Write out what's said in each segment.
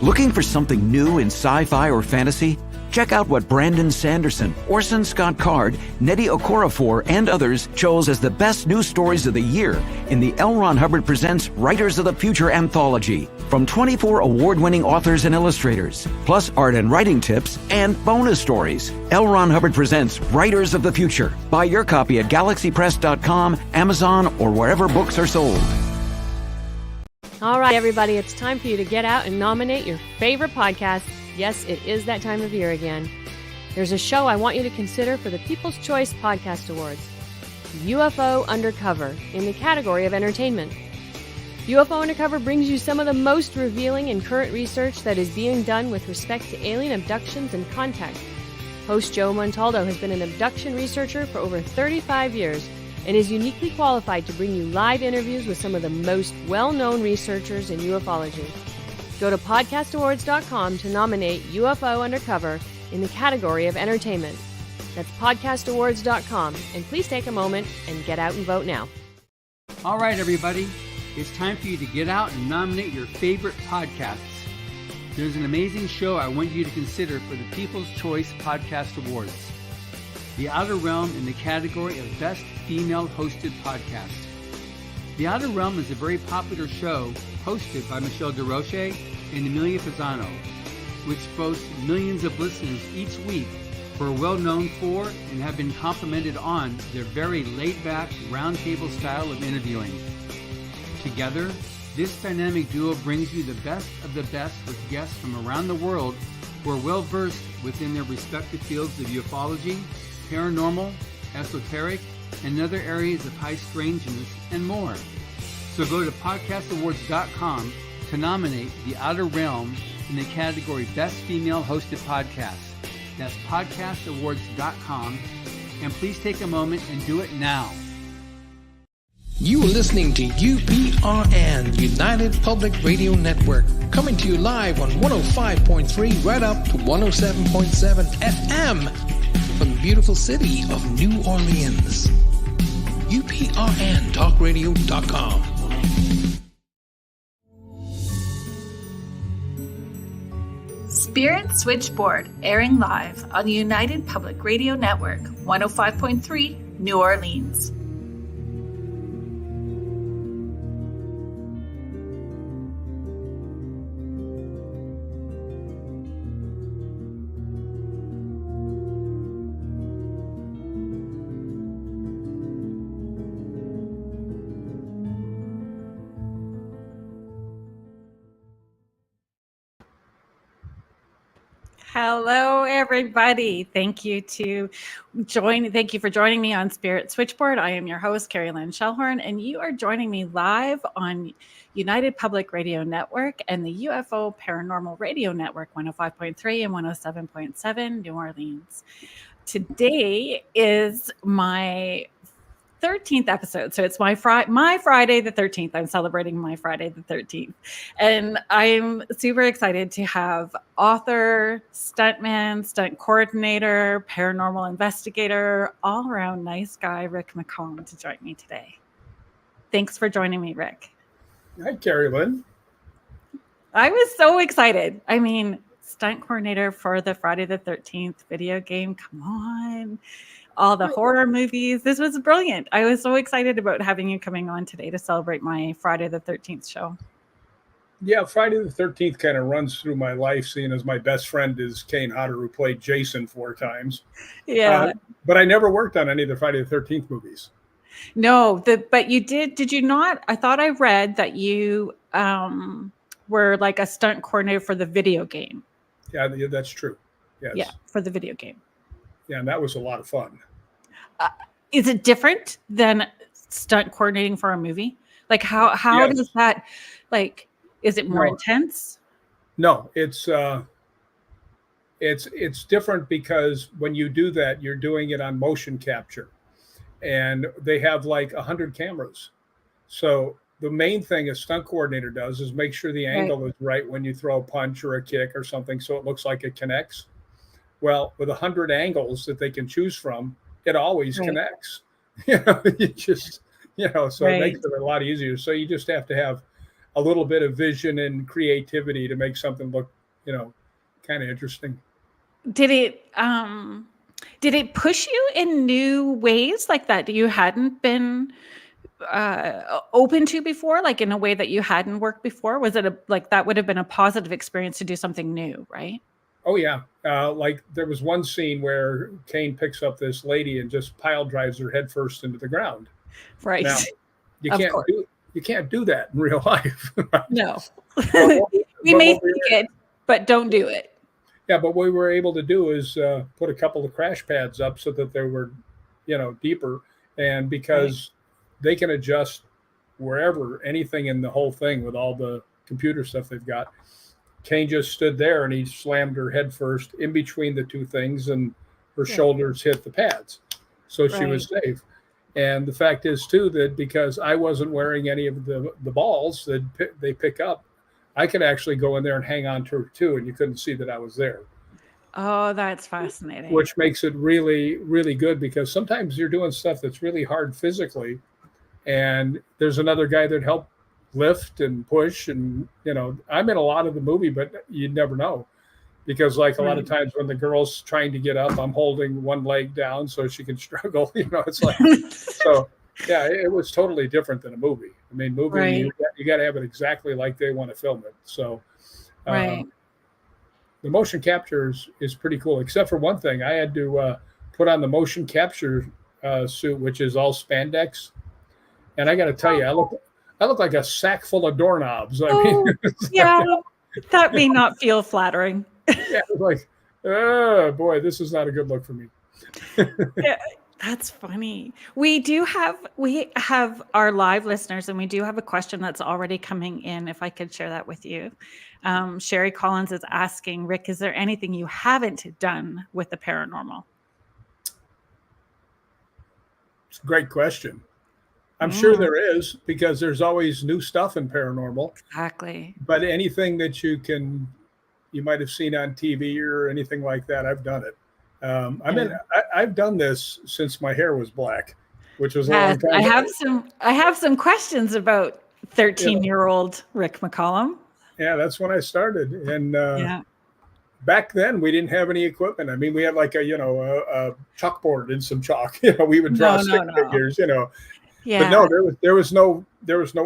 Looking for something new in sci-fi or fantasy? Check out what Brandon Sanderson, Orson Scott Card, Nnedi Okorafor, and others chose as the best new stories of the year in the L. Ron Hubbard Presents Writers of the Future anthology from 24 award-winning authors and illustrators, plus art and writing tips and bonus stories. L. Ron Hubbard Presents Writers of the Future. Buy your copy at galaxypress.com, Amazon, or wherever books are sold. All right, everybody, it's time for you to get out and nominate your favorite podcast. Yes, it is that time of year again. There's a show I want you to consider for the People's Choice Podcast Awards, UFO Undercover, in the category of entertainment. UFO Undercover brings you some of the most revealing and current research that is being done with respect to alien abductions and contact. Host Joe Montaldo has been an abduction researcher for over 35 years and is uniquely qualified to bring you live interviews with some of the most well-known researchers in ufology. Go to podcastawards.com to nominate UFO Undercover in the category of entertainment. That's podcastawards.com, and please take a moment and get out and vote now. All right, everybody, it's time for you to get out and nominate your favorite podcasts. There's an amazing show I want you to consider for the People's Choice Podcast Awards. The Outer Realm in the category of Best Female Hosted Podcast. The Outer Realm is a very popular show hosted by Michelle DeRoche and Amelia Pisano, which boasts millions of listeners each week who are well known for and have been complimented on their very laid-back, roundtable style of interviewing. Together, this dynamic duo brings you the best of the best with guests from around the world who are well-versed within their respective fields of ufology, paranormal, esoteric, and other areas of high strangeness, and more. So go to podcastawards.com to nominate The Outer Realm in the category Best Female Hosted Podcast. That's podcastawards.com, and please take a moment and do it now. You are listening to UPRN, United Public Radio Network, coming to you live on 105.3 right up to 107.7 FM from the beautiful city of New Orleans. UPRNTalkRadio.com. Spirit Switchboard, airing live on the United Public Radio Network, 105.3 New Orleans. Hello, everybody. Thank you for joining me on Spirit Switchboard. I am your host, Kerrilynn Shellhorn, and you are joining me live on United Public Radio Network and the UFO Paranormal Radio Network, 105.3 and 107.7 New Orleans. Today is my 13th episode. So it's my Friday the 13th. I'm celebrating my Friday the 13th. And I'm super excited to have author, stuntman, stunt coordinator, paranormal investigator, all around nice guy, Rick McCallum, to join me today. Thanks for joining me, Rick. Hi, Kerrilynn. I was so excited. I mean, stunt coordinator for the Friday the 13th video game. Come on. All the horror movies. This was brilliant. I was so excited about having you coming on today to celebrate my Friday the 13th show. Yeah, Friday the 13th kind of runs through my life, seeing as my best friend is Kane Hodder, who played Jason 4 times. Yeah. But I never worked on any of the Friday the 13th movies. No, but you did you not? I thought I read that you were like a stunt coordinator for the video game. Yeah, that's true. Yes. Yeah, for the video game. Yeah, and that was a lot of fun. Is it different than stunt coordinating for a movie? Like how Yes. does that, like, is it more intense? No, it's different because when you do that, you're doing it on motion capture, and they have like 100 cameras. So the main thing a stunt coordinator does is make sure the angle is right when you throw a punch or a kick or something, so it looks like it connects. Well, with 100 angles that they can choose from, it always connects. So it makes it a lot easier. So you just have to have a little bit of vision and creativity to make something look, kind of interesting. Did it push you in new ways like that you hadn't been open to before, like in a way that you hadn't worked before? Was it that would have been a positive experience to do something new, right? Oh yeah. Like there was one scene where Kane picks up this lady and just pile drives her head first into the ground. Right. Now, you can't do that in real life. No. We may think it, but don't do it. Yeah, but what we were able to do is put a couple of crash pads up so that they were, deeper. And because they can adjust wherever, anything in the whole thing with all the computer stuff they've got. Kane just stood there and he slammed her head first in between the two things, and her shoulders hit the pads. So she was safe. And the fact is, too, that because I wasn't wearing any of the balls that they pick up, I could actually go in there and hang on to her, too, and you couldn't see that I was there. Oh, that's fascinating. Which makes it really, really good, because sometimes you're doing stuff that's really hard physically, and there's another guy that helped lift and push. And, I'm in a lot of the movie, but you never know. Because like a lot of times when the girl's trying to get up, I'm holding one leg down so she can struggle. It's like, so yeah, it was totally different than a movie. I mean, you got to have it exactly like they want to film it. So the motion capture is pretty cool, except for one thing. I had to put on the motion capture suit, which is all spandex. And I got to tell you, I look like a sack full of doorknobs. I mean, that may not feel flattering. Yeah, it was like, oh boy, this is not a good look for me. Yeah, that's funny. We have our live listeners, and we do have a question that's already coming in. If I could share that with you. Sherry Collins is asking, Rick, is there anything you haven't done with the paranormal? It's a great question. I'm sure there is, because there's always new stuff in paranormal. Exactly. But anything that you might have seen on TV or anything like that, I've done it. I've done this since my hair was black, which was a long time ago. I have some questions about 13-year-old Rick McCallum. Yeah, that's when I started. And back then we didn't have any equipment. I mean, we had like a chalkboard and some chalk. We would draw stick figures. Yeah. But no, there was no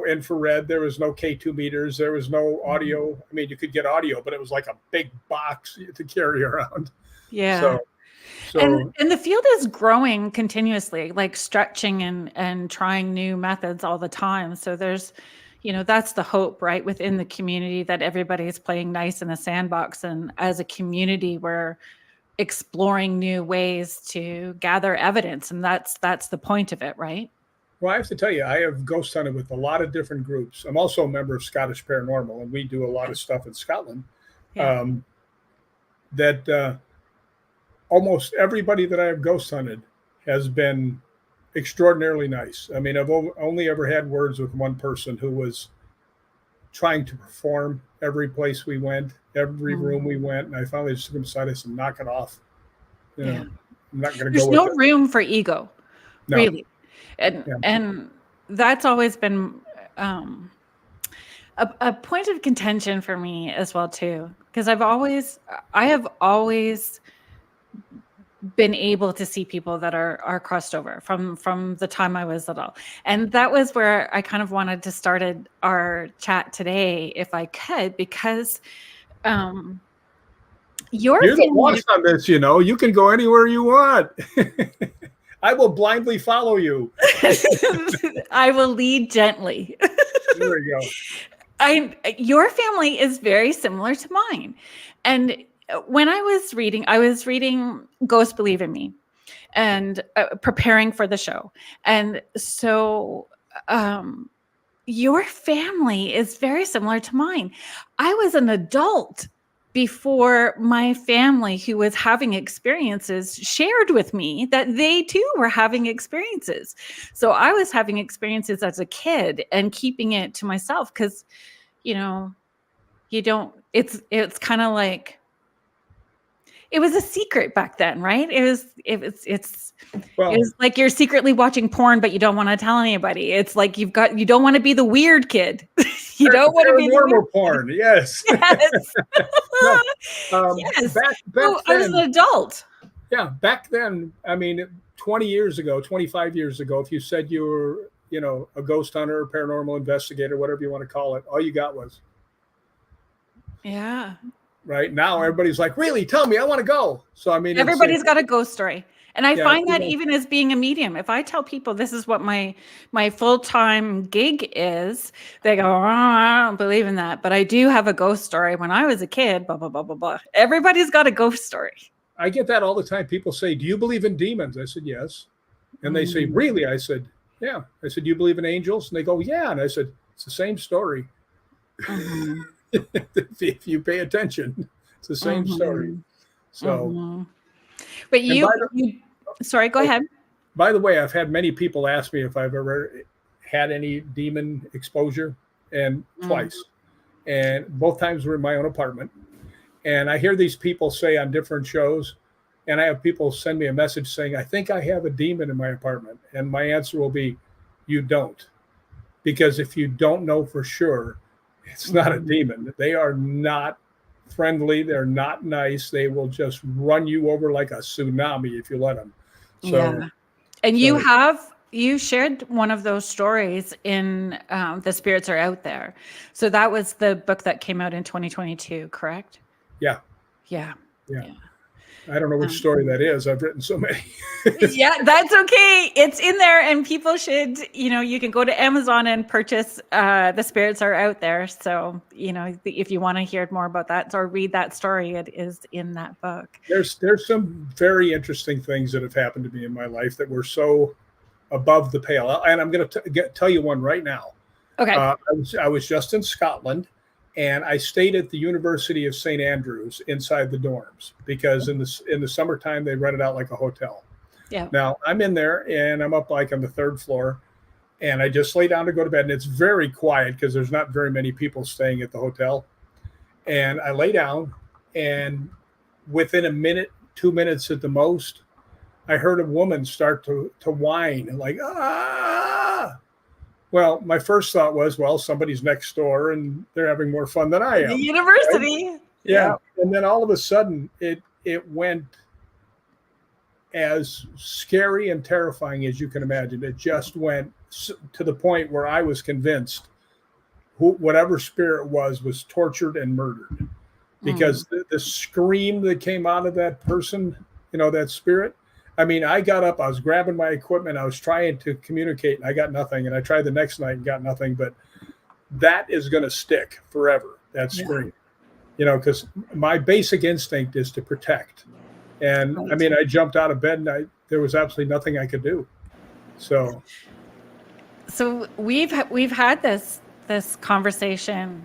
infrared. There was no K2 meters. There was no audio. I mean, you could get audio, but it was like a big box to carry around. Yeah. So and the field is growing continuously, like stretching and trying new methods all the time. So there's, that's the hope, right? Within the community, that everybody's playing nice in a sandbox. And as a community, we're exploring new ways to gather evidence. And that's the point of it, right? Well, I have to tell you, I have ghost hunted with a lot of different groups. I'm also a member of Scottish Paranormal, and we do a lot of stuff in Scotland. Yeah. Almost everybody that I have ghost hunted has been extraordinarily nice. I mean, I've only ever had words with one person who was trying to perform every place we went, every room we went, and I finally just took him aside. I said, "Knock it off. I'm not going to go." There's no room for ego, really. Yeah. And that's always been a point of contention for me as well too, because I have always been able to see people that are crossed over from the time I was little, and that was where I kind of wanted to start our chat today, if I could, because you're the boss on this. You can go anywhere you want. I will blindly follow you. I will lead gently. There we go. Your family is very similar to mine. And when I was reading Ghosts Believe in Me and preparing for the show. And so your family is very similar to mine. I was an adult before my family, who was having experiences, shared with me that they too were having experiences. So I was having experiences as a kid and keeping it to myself, because, it's kind of like, it was a secret back then, right? It's like you're secretly watching porn, but you don't want to tell anybody. It's like you don't want to be the weird kid. You don't want to be paranormal porn. Yes. Yes. Yes. Back I was an adult. Yeah, back then, I mean, 20 years ago, 25 years ago, if you said you were, a ghost hunter, paranormal investigator, whatever you want to call it, all you got was. Yeah. Right now, everybody's like, really? Tell me, I want to go. So, I mean, everybody's got a ghost story. And I find that even as being a medium, if I tell people this is what my full-time gig is, they go, oh, I don't believe in that. But I do have a ghost story. When I was a kid, blah, blah, blah, blah, blah. Everybody's got a ghost story. I get that all the time. People say, do you believe in demons? I said, yes. And they say, really? I said, yeah. I said, do you believe in angels? And they go, yeah. And I said, it's the same story. Mm-hmm. If you pay attention, it's the same story. So, but sorry, go ahead. By the way, I've had many people ask me if I've ever had any demon exposure, and twice. And both times were in my own apartment. And I hear these people say on different shows, and I have people send me a message saying, I think I have a demon in my apartment. And my answer will be, you don't. Because if you don't know for sure, it's not a demon. They are not friendly. They're not nice. They will just run you over like a tsunami if you let them. So, yeah. And you shared one of those stories in The Spirits Are Out There. So that was the book that came out in 2022, correct? Yeah. Yeah. I don't know which story that is. I've written so many. Yeah, that's okay. It's in there, and people should, you can go to Amazon and purchase The Spirits Are Out There. So, if you want to hear more about that or read that story, it is in that book. There's some very interesting things that have happened to me in my life that were so above the pale. And I'm going to tell you one right now. Okay. I was just in Scotland. And I stayed at the University of St. Andrews inside the dorms because in the summertime, they rent it out like a hotel. Yeah. Now I'm in there and I'm up like on the third floor and I just lay down to go to bed and it's very quiet because there's not very many people staying at the hotel. And I lay down and within a minute, 2 minutes at the most, I heard a woman start to whine and like, ah. Well, my first thought was, well, somebody's next door and they're having more fun than I am. The university. Right? Yeah. And then all of a sudden it went as scary and terrifying as you can imagine. It just went to the point where I was convinced whatever spirit was tortured and murdered because the scream that came out of that person, that spirit. I mean, I got up, I was grabbing my equipment, I was trying to communicate, and I got nothing. And I tried the next night and got nothing. But that is going to stick forever, that scream. Because my basic instinct is to protect. And I mean, I jumped out of bed and there was absolutely nothing I could do. So we've had this conversation,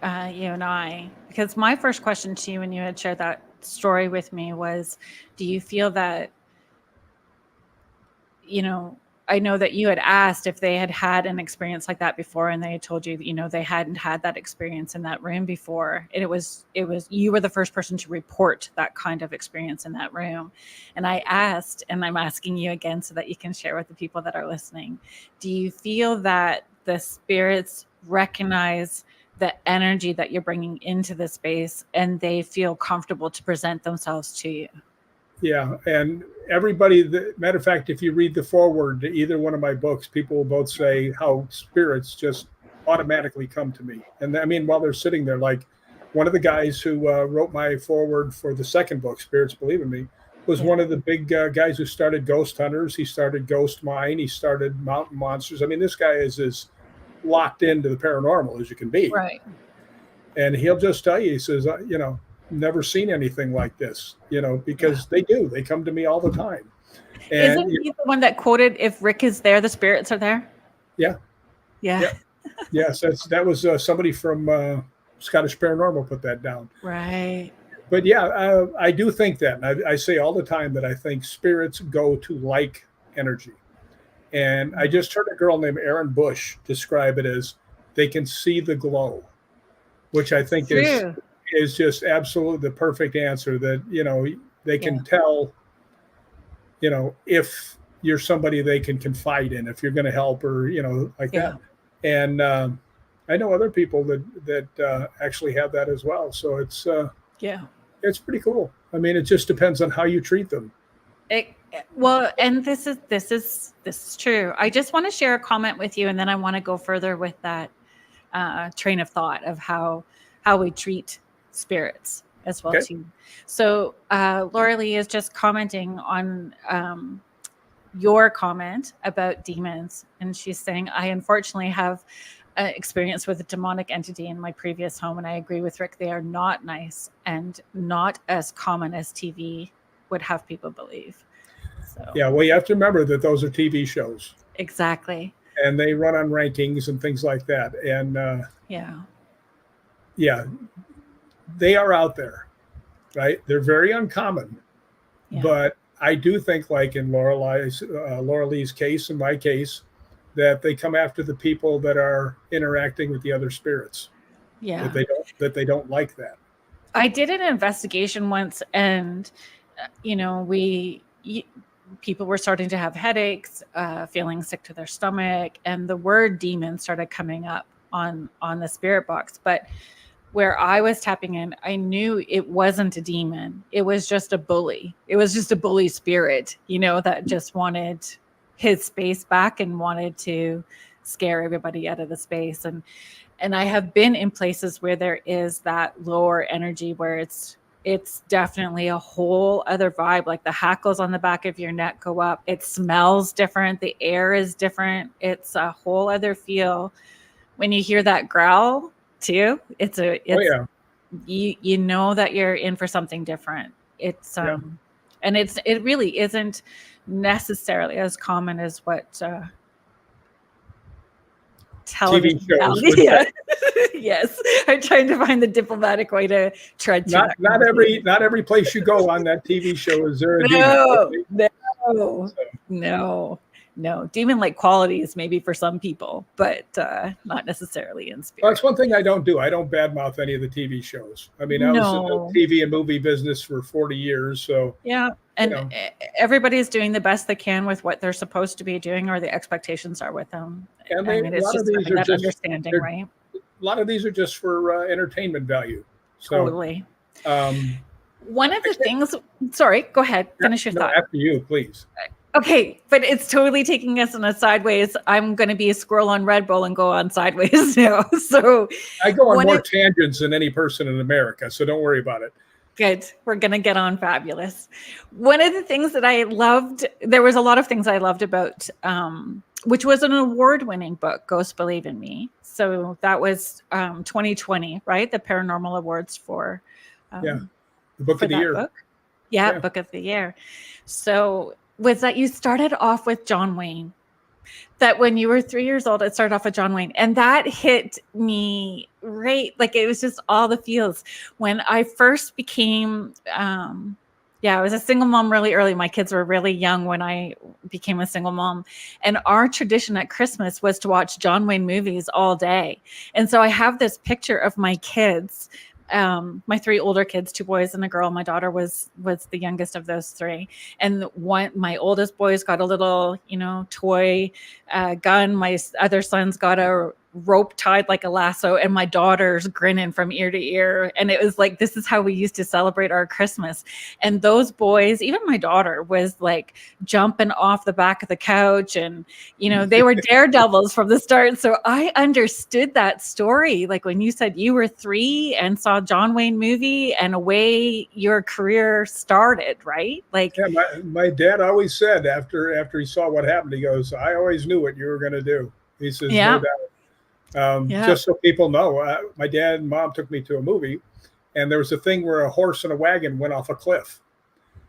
you and I, because my first question to you when you had shared that story with me was, do you feel that, I know that you had asked if they had an experience like that before, and they had told you, they hadn't had that experience in that room before. And it was you were the first person to report that kind of experience in that room. And I asked, and I'm asking you again so that you can share with the people that are listening. Do you feel that the spirits recognize the energy that you're bringing into the space and they feel comfortable to present themselves to you? Yeah. And everybody, matter of fact, if you read the foreword to either one of my books, people will both say how spirits just automatically come to me. And I mean, while they're sitting there, like one of the guys who wrote my foreword for the second book, Spirits Believe in Me, was one of the big guys who started Ghost Hunters. He started Ghost Mine. He started Mountain Monsters. I mean, this guy is as locked into the paranormal as you can be. Right. And he'll just tell you, he says, never seen anything like this, because they come to me all the time. And, isn't he the one that quoted, if Rick is there, the spirits are there? Yeah. Yes, that was somebody from Scottish Paranormal put that down. Right. But yeah, I do think that. And I say all the time that I think spirits go to like energy. And I just heard a girl named Erin Bush describe it as they can see the glow, which I think is just absolutely the perfect answer, that, they can tell, if you're somebody they can confide in, if you're going to help or, like that. And I know other people that actually have that as well. So it's pretty cool. I mean, it just depends on how you treat them. Well, and this is true. I just want to share a comment with you, and then I want to go further with that train of thought of how we treat spirits as well too. So Laura Lee is just commenting on your comment about demons, and she's saying, I unfortunately have experience with a demonic entity in my previous home, and I agree with Rick. They are not nice and not as common as TV would have people believe. So yeah, well, you have to remember that those are TV shows. Exactly. And they run on rankings and things like that. And they are out there, right? They're very uncommon. Yeah. But I do think, like in Laura Lee's case, in my case, that they come after the people that are interacting with the other spirits. Yeah. That they don't like that. I did an investigation once, and people were starting to have headaches, feeling sick to their stomach, and the word demon started coming up on the spirit box. But where I was tapping in, I knew it wasn't a demon. It was just a bully. It was just a bully spirit, that just wanted his space back and wanted to scare everybody out of the space. And I have been in places where there is that lower energy, where it's definitely a whole other vibe. Like the hackles on the back of your neck go up. It smells different. The air is different. It's a whole other feel. When you hear that growl too, you know that you're in for something different. It's and it really isn't necessarily as common as what television shows. Yes, I'm trying to find the diplomatic way to tread. Not every place you go on that TV show is there. No. Demon-like qualities maybe for some people, but not necessarily in spirit. Well, that's one thing I don't do. I don't badmouth any of the TV shows. I mean, I was in the TV and movie business for 40 years, so yeah. And everybody's doing the best they can with what they're supposed to be doing, or the expectations are with them. And it's just that understanding, right? A lot of these are just for entertainment value. So, totally. One of the things. Sorry, go ahead. Finish your thought. After you, please. Okay, but it's totally taking us in a sideways. I'm going to be a squirrel on Red Bull and go on sideways now. So I go on more tangents than any person in America, so don't worry about it. Good. We're going to get on fabulous. One of the things that I loved, there was a lot of things I loved about, which was an award-winning book, Ghosts Believe in Me. So that was 2020, right? The Paranormal Awards for the Book of the Year. Book. Yeah, Book of the Year. So was that you started off with John Wayne. That when you were 3 years old, it started off with John Wayne. And that hit me right. Like it was just all the feels. When I first became, I was a single mom really early. My kids were really young when I became a single mom. And our tradition at Christmas was to watch John Wayne movies all day. And so I have this picture of my kids, my three older kids, 2 boys and a girl. My daughter was the youngest of those three. And my oldest boy's got a little, toy gun. My other son's got a rope tied like a lasso, and my daughter's grinning from ear to ear. And it was like, this is how we used to celebrate our Christmas. And those boys, even my daughter, was like jumping off the back of the couch, and they were daredevils from the start. So I understood that story. Like when you said you were 3 and saw John Wayne movie, and away your career started, right? Like, yeah, my dad always said after he saw what happened, he goes, I always knew what you were going to do. He says, no doubt. Just so people know, my dad and mom took me to a movie, and there was a thing where a horse and a wagon went off a cliff.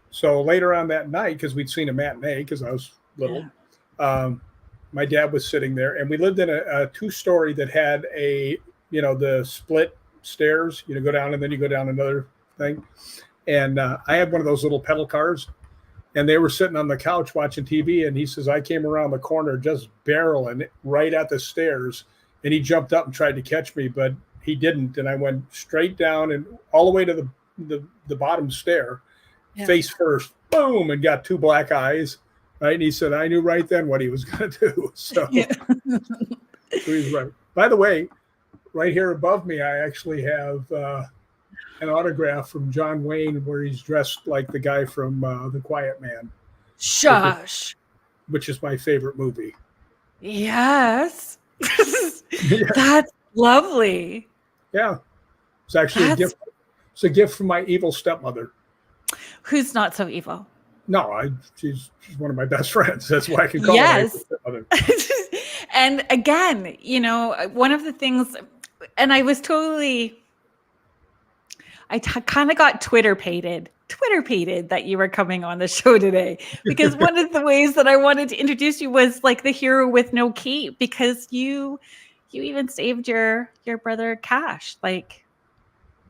So later on that night, because we'd seen a matinee, because I was little, my dad was sitting there, and we lived in a 2-story that had the split stairs. Go down and then you go down another thing. And I had one of those little pedal cars, and they were sitting on the couch watching TV. And he says, I came around the corner just barreling right at the stairs. And he jumped up and tried to catch me, but he didn't. And I went straight down and all the way to the bottom stair, face first, boom, and got 2 black eyes. Right. And he said, I knew right then what he was going to do. So, so he's right. By the way, right here above me, I actually have an autograph from John Wayne where he's dressed like the guy from The Quiet Man. Shush. Which is my favorite movie. Yes. Yeah. That's lovely. Yeah. It's actually a gift. It's a gift from my evil stepmother. Who's not so evil? No, she's one of my best friends. That's why I can call her my evil stepmother. And again, you know, one of the things, and I was totally, kind of got Twitter-pated that you were coming on the show today, because one of the ways that I wanted to introduce you was like the hero with no cape, because you even saved your brother Cash, like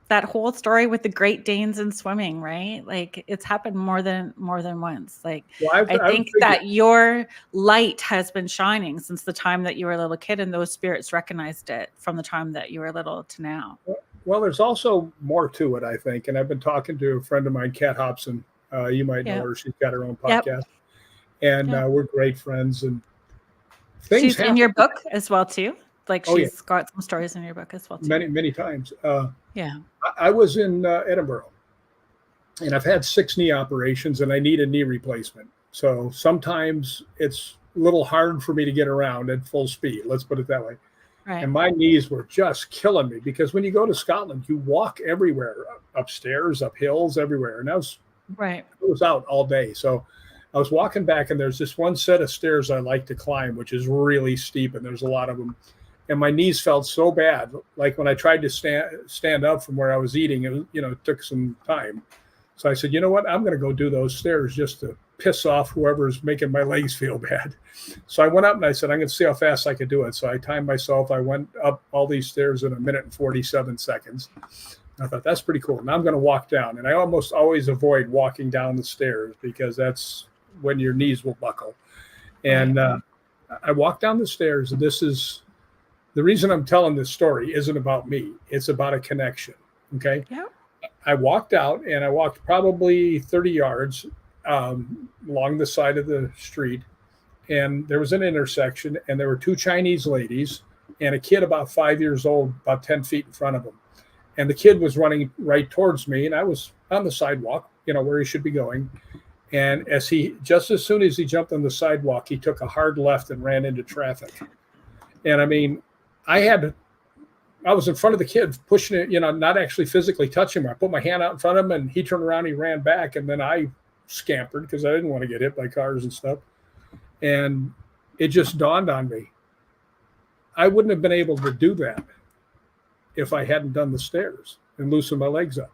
that whole story with the Great Danes and swimming, right? Like it's happened more than once. Like I think that your light has been shining since the time that you were a little kid, and those spirits recognized it from the time that you were little to now. Well, there's also more to it, I think. And I've been talking to a friend of mine, Kat Hobson. You might know her. She's got her own podcast. And we're great friends. And she's in your book as well, too. Like she's got some stories in your book as well, too. Many times. Yeah. I was in Edinburgh. And I've had 6 knee operations, and I need a knee replacement. So sometimes it's a little hard for me to get around at full speed. Let's put it that way. Right. And my knees were just killing me, because when you go to Scotland, you walk everywhere, upstairs, up hills, everywhere. And I was out all day. So I was walking back, and there's this one set of stairs I like to climb, which is really steep, and there's a lot of them. And my knees felt so bad. Like when I tried to stand up from where I was eating, it took some time. So I said, you know what? I'm going to go do those stairs just to piss off whoever's making my legs feel bad. So I went up and I said, I'm going to see how fast I could do it. So I timed myself. I went up all these stairs in 1 minute and 47 seconds. I thought, that's pretty cool. Now I'm going to walk down. And I almost always avoid walking down the stairs, because that's when your knees will buckle. And I walked down the stairs, and this is the reason I'm telling this story. Isn't about me. It's about a connection. Okay. Yeah. I walked out, and I walked probably 30 yards along the side of the street, and there was an intersection, and there were 2 Chinese ladies and a kid about 5 years old, about 10 feet in front of them. And the kid was running right towards me, and I was on the sidewalk, where he should be going. And just as soon as he jumped on the sidewalk, he took a hard left and ran into traffic. And I mean, I was in front of the kid pushing it, not actually physically touching him. I put my hand out in front of him, and he turned around, he ran back, and then I scampered because I didn't want to get hit by cars and stuff. And it just dawned on me, I wouldn't have been able to do that if I hadn't done the stairs and loosened my legs up.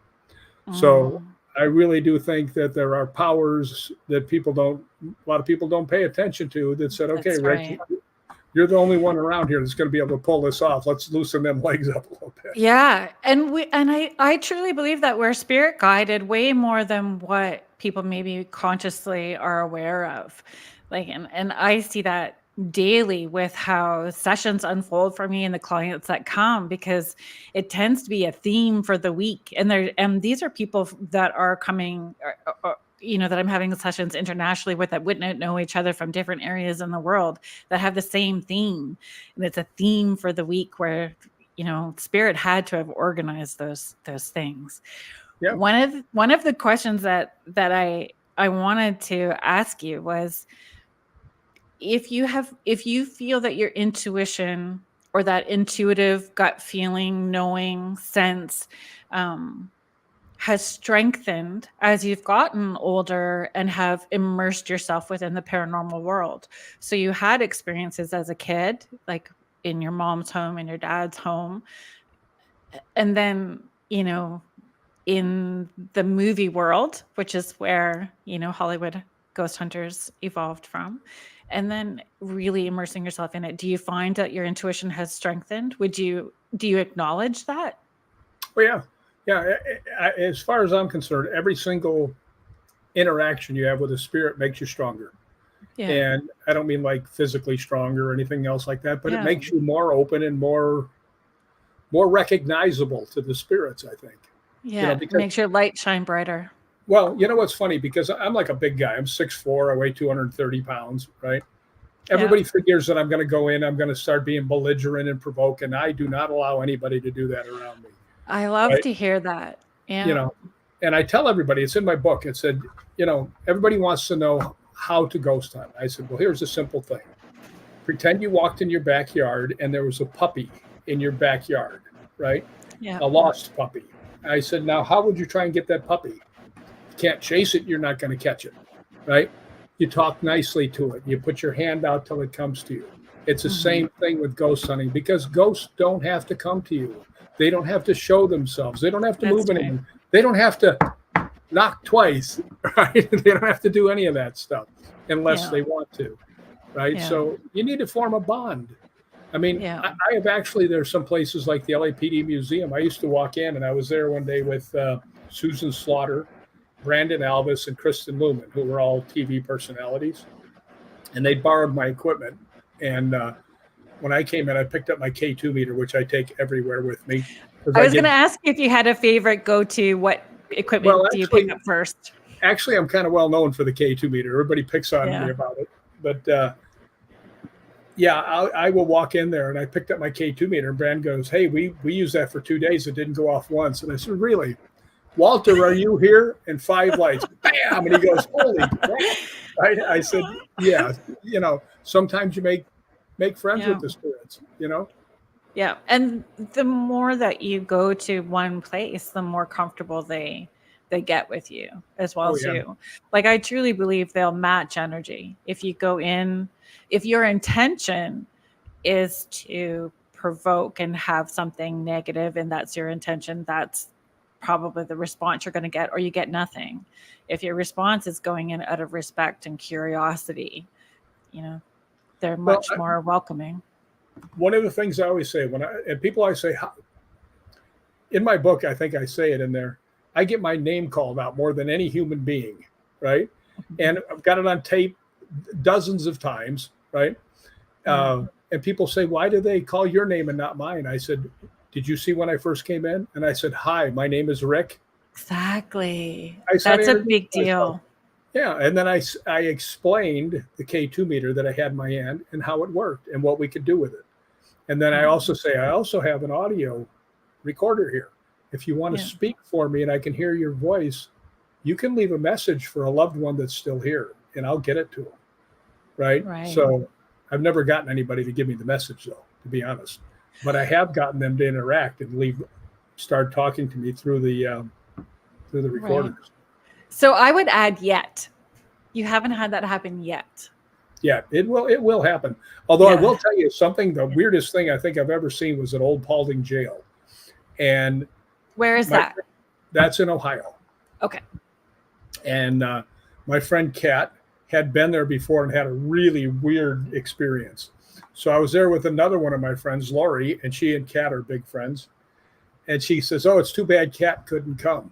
So I really do think that there are powers that a lot of people don't pay attention to, that said, okay, Rick, you're the only one around here that's going to be able to pull this off. Let's loosen them legs up a little bit. Yeah. And I truly believe that we're spirit guided way more than what people maybe consciously are aware of. Like, and I see that daily with how sessions unfold for me and the clients that come, because it tends to be a theme for the week. And these are people that are coming, that I'm having sessions internationally with, that wouldn't know each other from different areas in the world, that have the same theme. And it's a theme for the week where, spirit had to have organized those things. Yeah. One of the questions that I wanted to ask you was, if you feel that your intuition, or that intuitive gut feeling, knowing, sense, has strengthened as you've gotten older and have immersed yourself within the paranormal world. So you had experiences as a kid, like in your mom's home and your dad's home. And then, in the movie world, which is where, Hollywood Ghosthunters evolved from, and then really immersing yourself in it. Do you find that your intuition has strengthened? Do you acknowledge that? Oh, yeah. Yeah. As far as I'm concerned, every single interaction you have with a spirit makes you stronger. Yeah. And I don't mean like physically stronger or anything else like that, but it makes you more open and more recognizable to the spirits, I think. Yeah. It makes your light shine brighter. Well, what's funny, because I'm like a big guy. I'm 6'4", I weigh 230 pounds, right? Everybody figures that I'm going to go in, I'm going to start being belligerent and provoke, and I do not allow anybody to do that around me. I love to hear that. Yeah. You know, and I tell everybody, it's in my book. It said, you know, everybody wants to know how to ghost hunt. I said, well, here's a simple thing. Pretend you walked in your backyard and there was a puppy in your backyard, right? Yeah. A lost puppy. I said, now, how would you try and get that puppy? You can't chase it. You're not going to catch it, right? You talk nicely to it. You put your hand out till it comes to you. It's the same thing with ghost hunting, because ghosts don't have to come to you. They don't have to show themselves. They don't have to move anything. They don't have to knock twice, right? They don't have to do any of that stuff unless they want to, right? Yeah. So you need to form a bond. I mean, I have actually, there's some places like the LAPD Museum. I used to walk in, and I was there one day with Susan Slaughter, Brandon Alvis, and Kristen Lumen, who were all TV personalities. And they borrowed my equipment. And when I came in, I picked up my K2 meter, which I take everywhere with me. I was going to ask if you had a favorite go-to. What equipment do you pick up first? Actually, I'm kind of well known for the K2 meter. Everybody picks on me about it. But I will walk in there, and I picked up my K2 meter, and Brand goes, hey, we used that for 2 days. It didn't go off once. And I said, really? Walter, are you here? And 5 lights. Bam! And he goes, holy crap. I said, yeah. You know, sometimes you make friends with the spirits, you know? Yeah. And the more that you go to one place, the more comfortable they get with you as well too. Like, I truly believe they'll match energy. If you go in, if your intention is to provoke and have something negative, and that's your intention, that's probably the response you're going to get, or you get nothing. If your response is going in out of respect and curiosity, you know, they're much more welcoming. One of the things I always say I say, in my book, I think I say it in there, I get my name called out more than any human being, right? And I've got it on tape dozens of times, right? And people say, why do they call your name and not mine? I said, did you see when I first came in? And I said, hi, my name is Rick. Exactly. That's a big deal. Yeah. And then I explained the K2 meter that I had in my hand and how it worked and what we could do with it. And then I also say, I also have an audio recorder here. If you want to speak for me and I can hear your voice, you can leave a message for a loved one that's still here, and I'll get it to them. Right. So I've never gotten anybody to give me the message, though, to be honest. But I have gotten them to interact and start talking to me through the recorders. Right. So I would add yet. You haven't had that happen yet. Yeah, it will happen. Although I will tell you something, the weirdest thing I think I've ever seen was at Old Paulding Jail. And where is that? That's in Ohio. Okay. And my friend Kat had been there before and had a really weird experience. So I was there with another one of my friends, Lori, and she and Kat are big friends. And she says, oh, it's too bad Kat couldn't come.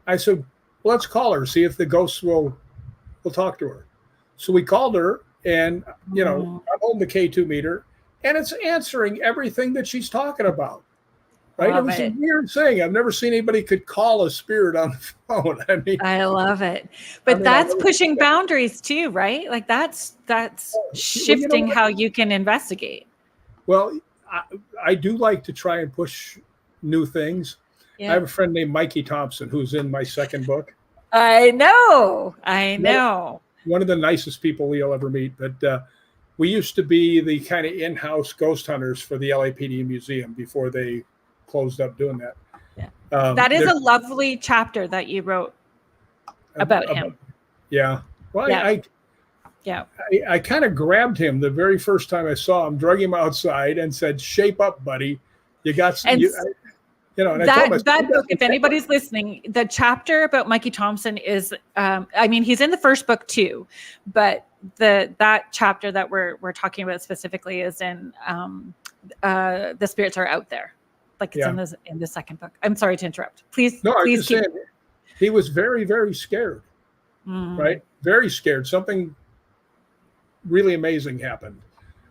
I said, well, let's call her, see if the ghosts will talk to her. So we called her, and, you know, I'm holding the K2 meter, and it's answering everything that she's talking about. Right? It was a weird thing. I've never seen anybody could call a spirit on the phone. I mean, I love it. But that's pushing boundaries too, right? Like that's shifting how you can investigate. Well, I do like to try and push new things. Yeah. I have a friend named Mikey Thompson who's in my second book. I know. One of the nicest people you'll ever meet. But we used to be the kind of in-house ghost hunters for the LAPD Museum before they closed up doing that. Yeah. That is a lovely chapter that you wrote about him. Yeah. Well, I kind of grabbed him the very first time I saw him, drug him outside and said, shape up, buddy. You got some, and that book, if anybody's listening, the chapter about Mikey Thompson is, he's in the first book too, but that chapter that we're talking about specifically is in The Spirits Are Out There. Like it's in the second book. I'm sorry to interrupt. Please. No, I'm just saying, he was very, very scared, right? Very scared. Something really amazing happened.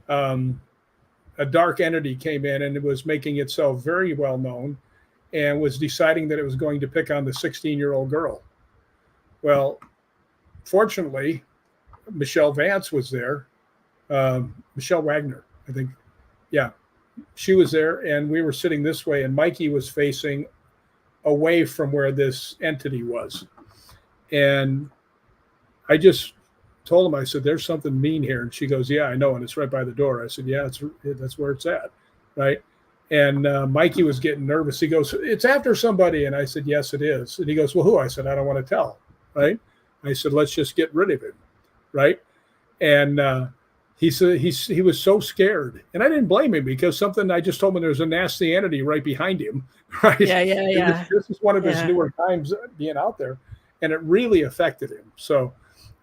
A dark entity came in and it was making itself very well known and was deciding that it was going to pick on the 16-year-old girl. Well, fortunately, Michelle Vance was there, Michelle Wagner, I think. Yeah, she was there, and we were sitting this way, and Mikey was facing away from where this entity was. And I just told him, I said, there's something mean here. And she goes, yeah, I know. And it's right by the door. I said, yeah, that's where it's at. Right. And Mikey was getting nervous. He goes, it's after somebody. And I said, yes, it is. And he goes, well, who? I said, I don't want to tell. Right. I said, let's just get rid of him. Right. And he said he was so scared. And I didn't blame him, because I just told him there's a nasty entity right behind him. Right. Yeah. This is one of his newer times being out there. And it really affected him. So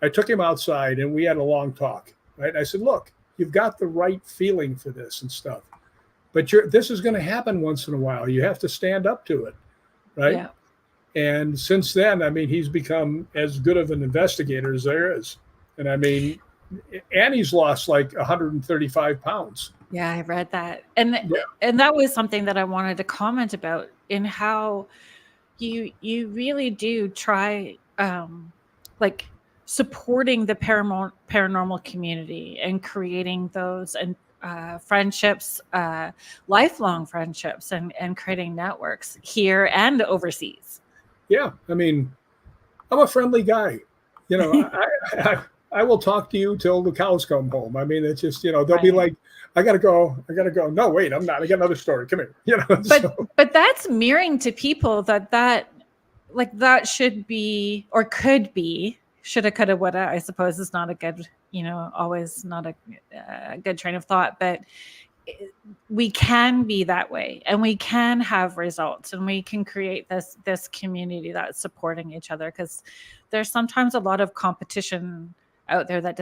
I took him outside and we had a long talk. Right. I said, look, you've got the right feeling for this and stuff, but this is going to happen once in a while. You have to stand up to it. Right. Yeah. And since then, I mean, he's become as good of an investigator as there is. And I mean, Annie's lost like 135 pounds. Yeah, I read that. And that was something that I wanted to comment about, in how you really do try like supporting the paranormal community and creating those and friendships, lifelong friendships, and creating networks here and overseas. Yeah, I mean, I'm a friendly guy. You know, I will talk to you till the cows come home. I mean, it's just, they'll be like, I gotta go. No, wait, I'm not. I got another story. Come here. But that's mirroring to people that should be, or could be, shoulda, coulda, woulda, I suppose, is not a good, always not a good train of thought. But we can be that way, and we can have results, and we can create this community that's supporting each other, because there's sometimes a lot of competition out there that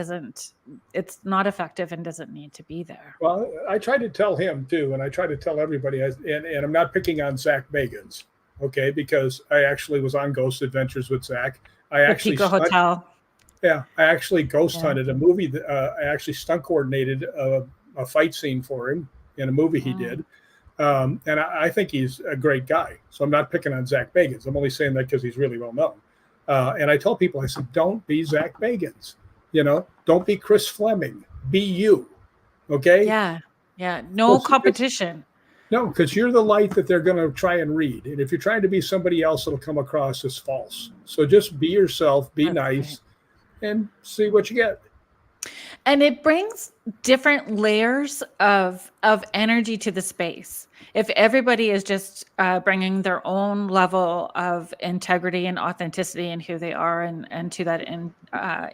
it's not effective and doesn't need to be there. Well, I try to tell him too, and I try to tell everybody, and I'm not picking on Zach Bagans, okay, because I actually was on Ghost Adventures with Zach. I actually Hotel. Yeah, I actually ghost hunted a movie. I actually stunt coordinated a fight scene for him in a movie he did. And I think he's a great guy. So I'm not picking on Zach Bagans. I'm only saying that because he's really well known. And I tell people, I said, don't be Zach Bagans. Don't be Chris Fleming. Be you. Okay? Yeah. No competition. No, because you're the light that they're going to try and read. And if you're trying to be somebody else, it'll come across as false. So just be yourself, be nice, and see what you get. And it brings different layers of energy to the space. If everybody is just bringing their own level of integrity and authenticity in who they are and to that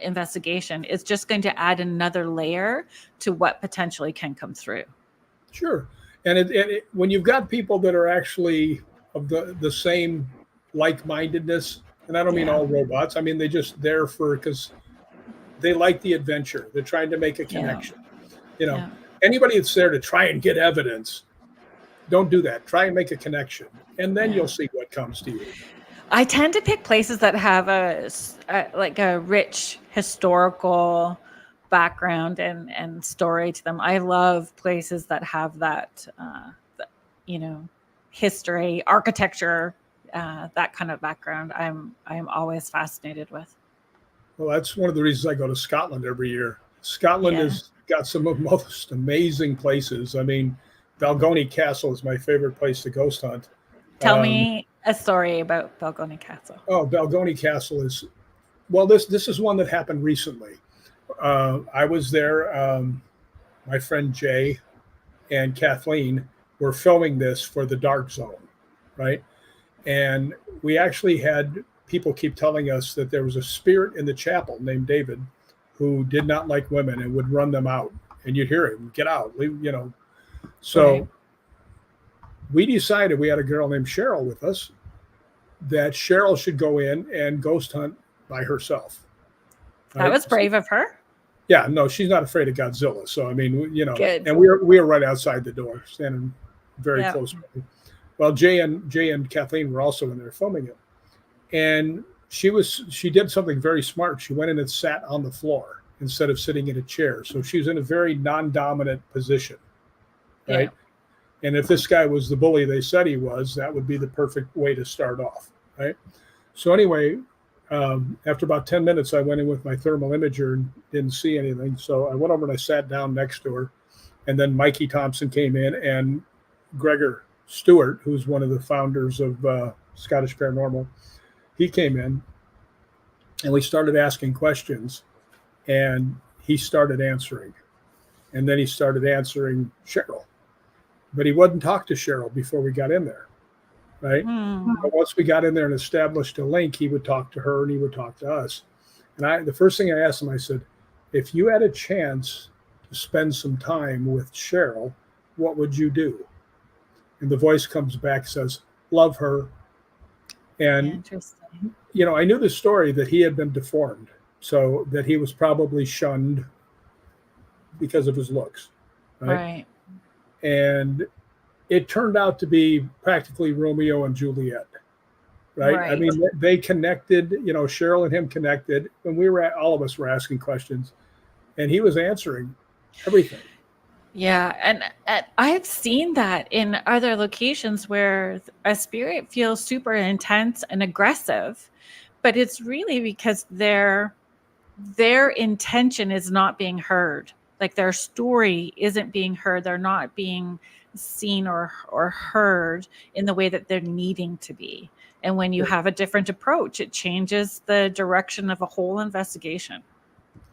investigation, it's just going to add another layer to what potentially can come through. Sure. And when you've got people that are actually of the same like-mindedness, and I don't mean all robots, I mean, they just there because they like the adventure. They're trying to make a connection. Anybody that's there to try and get evidence, don't do that. Try and make a connection, and then you'll see what comes to you. I tend to pick places that have a rich historical background and story to them. I love places that have that, history, architecture, that kind of background. I'm always fascinated with. Well, that's one of the reasons I go to Scotland every year. Scotland has got some of the most amazing places. I mean, Balgony Castle is my favorite place to ghost hunt. Tell me a story about Balgony Castle. Oh, Balgony Castle is, well, this is one that happened recently. I was there. My friend Jay and Kathleen were filming this for the Dark Zone, right? And we actually had people keep telling us that there was a spirit in the chapel named David who did not like women and would run them out. And you'd hear him, get out, leave, So we decided, we had a girl named Cheryl with us, that Cheryl should go in and ghost hunt by herself. Right? That was brave of her. Yeah, no, she's not afraid of Godzilla. So, I mean, Good. And we were right outside the door, standing very close. Well, Jay and Kathleen were also in there filming it. And she did something very smart. She went in and sat on the floor instead of sitting in a chair. So she was in a very non-dominant position, right? Yeah. And if this guy was the bully they said he was, that would be the perfect way to start off, right? So anyway, after about 10 minutes, I went in with my thermal imager and didn't see anything. So I went over and I sat down next to her. And then Mikey Thompson came in, and Gregor Stewart, who's one of the founders of Scottish Paranormal, he came in, and we started asking questions, and he started answering. And then he started answering Cheryl. But he wouldn't talk to Cheryl before we got in there, right? But once we got in there and established a link, he would talk to her and he would talk to us. And the first thing I asked him, I said, if you had a chance to spend some time with Cheryl, what would you do? And the voice comes back, says, love her. And, Interesting. you know, I knew the story that he had been deformed, so that he was probably shunned because of his looks. Right. And it turned out to be practically Romeo and Juliet. Right. I mean, they connected, you know, Cheryl and him connected, and all of us were asking questions, and he was answering everything. Yeah, and I've seen that in other locations where a spirit feels super intense and aggressive, but it's really because their intention is not being heard. Like their story isn't being heard. They're not being seen or heard in the way that they're needing to be. And when you have a different approach, it changes the direction of a whole investigation.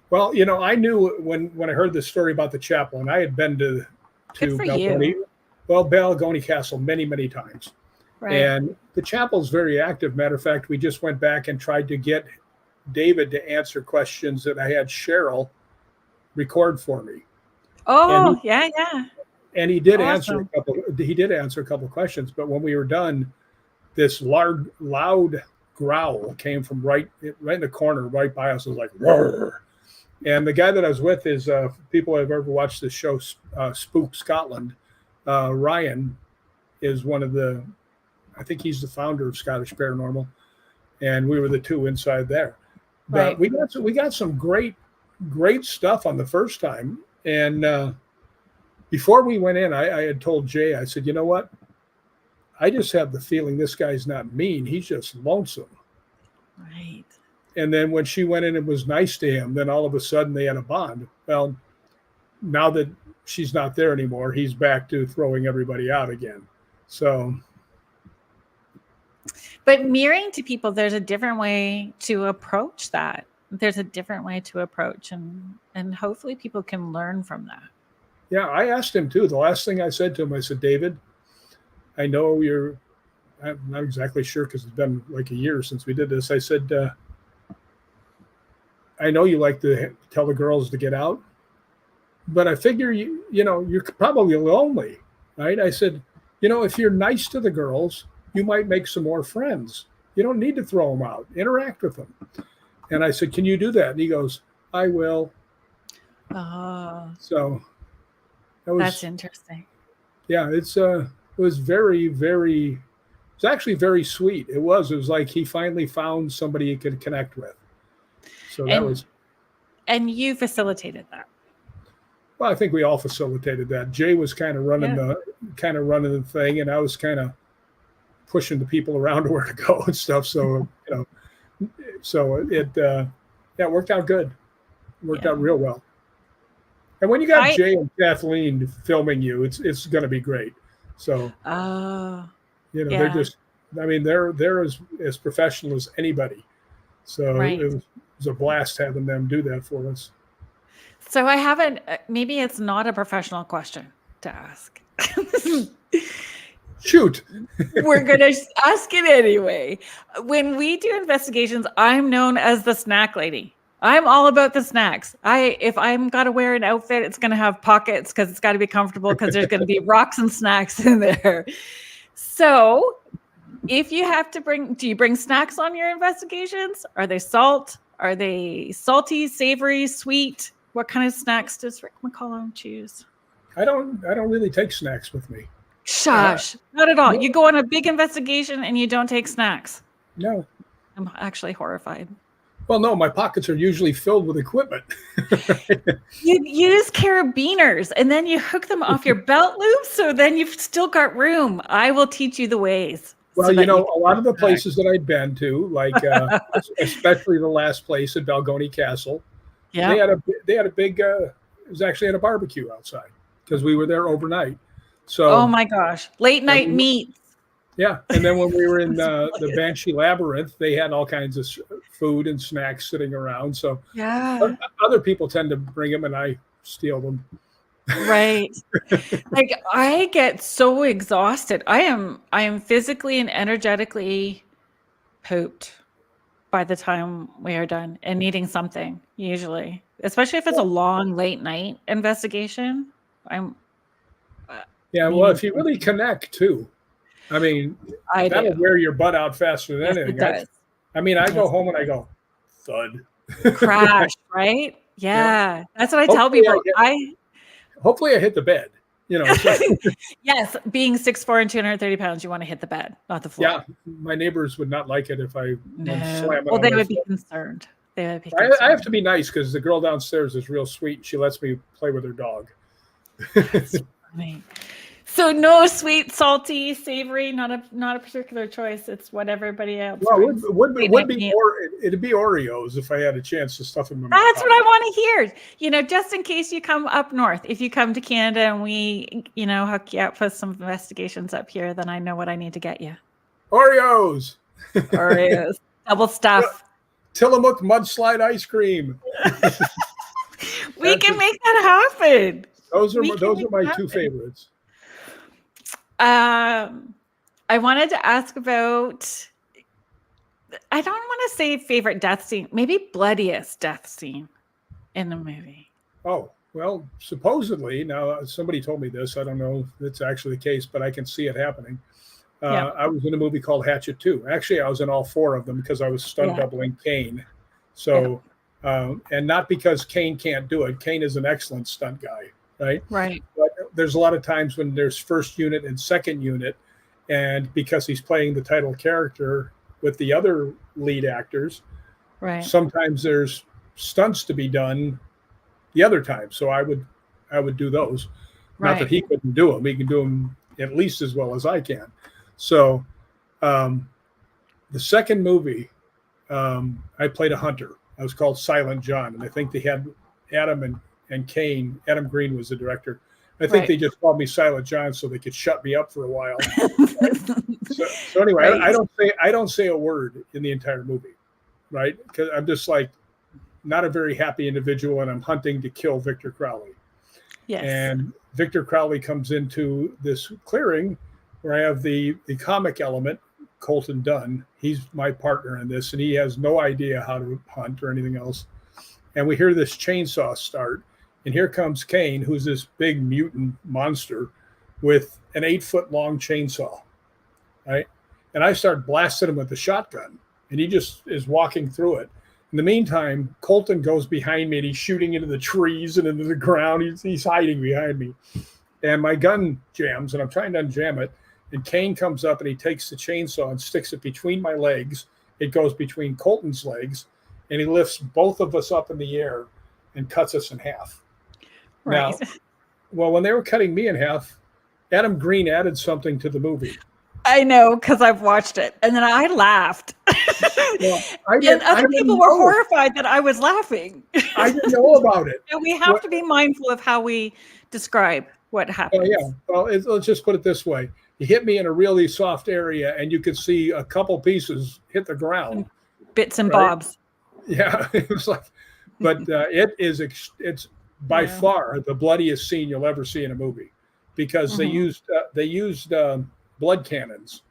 Well, you know, I knew when I heard this story about the chapel, and I had been to Balgony Castle many, many times. Right. And the chapel is very active. Matter of fact, we just went back and tried to get David to answer questions that I had Cheryl record for me. Oh, yeah. And he did answer a couple. He did answer a couple of questions, but when we were done, this loud growl came from right in the corner, right by us. It was like, roar. And the guy that I was with is people who have ever watched the show Spook Scotland. Ryan is one of I think he's the founder of Scottish Paranormal, and we were the two inside there. But we got some great stuff on the first time. And before we went in, I had told Jay, I said, you know what? I just have the feeling this guy's not mean. He's just lonesome. Right. And then when she went in and was nice to him, then all of a sudden they had a bond. Well, now that she's not there anymore, he's back to throwing everybody out again. So. But mirroring to people, there's a different way to approach that. There's a different way to approach, and hopefully people can learn from that. Yeah, I asked him too. The last thing I said to him, I said, David, I know I'm not exactly sure because it's been like a year since we did this. I said, I know you like to tell the girls to get out, but I figure you're probably lonely, right? I said, if you're nice to the girls, you might make some more friends. You don't need to throw them out. Interact with them. And I said, can you do that? And he goes, I will. So that's interesting. Yeah, it was very, very, it's actually very sweet. It was like he finally found somebody he could connect with. So that was. And you facilitated that. Well, I think we all facilitated that. Jay was kind of running the thing, and I was kind of pushing the people around to where to go and stuff. So it worked out good. It worked out real well. And when you got Jay and Kathleen filming you, it's going to be great. So they're just, they're as professional as anybody. So it was a blast having them do that for us. So maybe it's not a professional question to ask. Shoot. We're going to ask it anyway. When we do investigations, I'm known as the snack lady. I'm all about the snacks. If I'm got to wear an outfit, it's going to have pockets because it's got to be comfortable because there's going to be rocks and snacks in there. So if you have to do you bring snacks on your investigations? Are they salt? Are they salty, savory, sweet? What kind of snacks does Rick McCallum choose? I don't really take snacks with me. Shush. Not at all. You go on a big investigation and you don't take snacks. No. I'm actually horrified. Well, no, my pockets are usually filled with equipment. You use carabiners and then you hook them off your belt loop, so then you've still got room. I will teach you the ways. Well, you know, a lot of the places that I've been to, like especially the last place at Balgony Castle, they had a big. It was actually at a barbecue outside because we were there overnight. So, oh my gosh, late night meat. Yeah, and then when we were in the Banshee Labyrinth, they had all kinds of food and snacks sitting around. So yeah, other people tend to bring them, and I steal them. Right. Like I get so exhausted. I am physically and energetically pooped by the time we are done and needing something usually, especially if it's a long late night investigation. Well, if you really connect too, I mean, that'll wear your butt out faster than anything. Does. I mean, I go home and I go thud, crash, right? Yeah. That's what I tell people. Hopefully I hit the bed, you know. So. Yes, being 6'4" and 230 pounds, you want to hit the bed, not the floor. Yeah, my neighbors would not like it if I slam it. Well, they would be concerned. I have to be nice because the girl downstairs is real sweet. And she lets me play with her dog. That's funny. So no sweet, salty, savory, not a particular choice. It's what everybody else. Well, it'd be Oreos if I had a chance to stuff them in my That's mouth. what I want to hear. You know, just in case you come up north, if you come to Canada and we, you know, hook you up with some investigations up here, then I know what I need to get you. Oreos. Double stuff. Tillamook mudslide ice cream. We can make that happen. Those are my two favorites. I wanted to ask about, I don't want to say favorite death scene, maybe bloodiest death scene in the movie. Oh, well, supposedly, now somebody told me this. I don't know if it's actually the case, but I can see it happening. I was in a movie called Hatchet 2. Actually, I was in all four of them because I was stunt doubling Kane. So, and not because Kane can't do it. Kane is an excellent stunt guy. Right. But there's a lot of times when there's first unit and second unit, and because he's playing the title character with the other lead actors, right. Sometimes there's stunts to be done the other time. So I would do those. Right. Not that he couldn't do them. He can do them at least as well as I can. So the second movie, I played a hunter. I was called Silent John, and I think they had Adam and Kane. Adam Green was the director. I think they just called me Silent John so they could shut me up for a while. So anyway, I don't say a word in the entire movie, right? Because I'm just like not a very happy individual, and I'm hunting to kill Victor Crowley. Yes. And Victor Crowley comes into this clearing where I have the comic element, Colton Dunn. He's my partner in this, and he has no idea how to hunt or anything else. And we hear this chainsaw start. And here comes Kane, who's this big mutant monster with an 8-foot long chainsaw, right? And I start blasting him with the shotgun, and he just is walking through it. In the meantime, Colton goes behind me, and he's shooting into the trees and into the ground. He's hiding behind me. And my gun jams, and I'm trying to unjam it. And Kane comes up, and he takes the chainsaw and sticks it between my legs. It goes between Colton's legs, and he lifts both of us up in the air and cuts us in half. Right. Now, well, when they were cutting me in half, Adam Green added something to the movie. I know, because I've watched it, and then I laughed. Well, and other people were horrified that I was laughing. I didn't know about it. And we have to be mindful of how we describe what happened. Well, let's just put it this way. He hit me in a really soft area, and you could see a couple pieces hit the ground. Bits and bobs. Yeah, it was like, but it's by far the bloodiest scene you'll ever see in a movie, because they used blood cannons,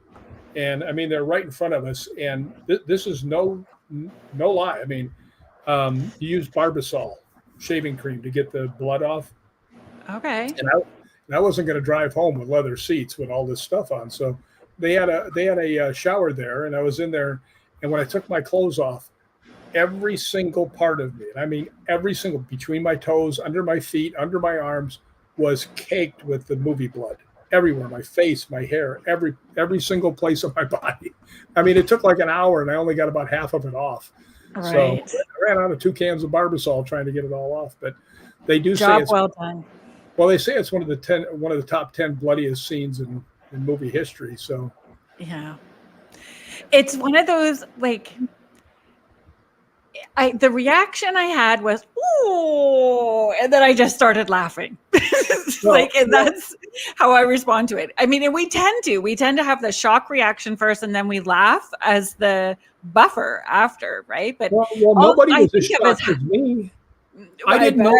and I mean they're right in front of us, and this is no lie. I mean, you used Barbasol shaving cream to get the blood off. Okay. And I wasn't going to drive home with leather seats with all this stuff on, so they had a shower there, and I was in there, and when I took my clothes off, every single part of me, and I mean every single, between my toes, under my feet, under my arms, was caked with the movie blood. Everywhere, my face, my hair, every single place of my body. I mean, it took like an hour, and I only got about half of it off. Right. So I ran out of 2 cans of Barbasol trying to get it all off. But they do say it's well done. Well, they say it's one of the top 10 bloodiest scenes in movie history. So yeah. It's one of those, like, the reaction I had was, "Ooh," and then I just started laughing. And that's how I respond to it. I mean, and we tend to have the shock reaction first, and then we laugh as the buffer after, right? But nobody was as shocked as me. I didn't know.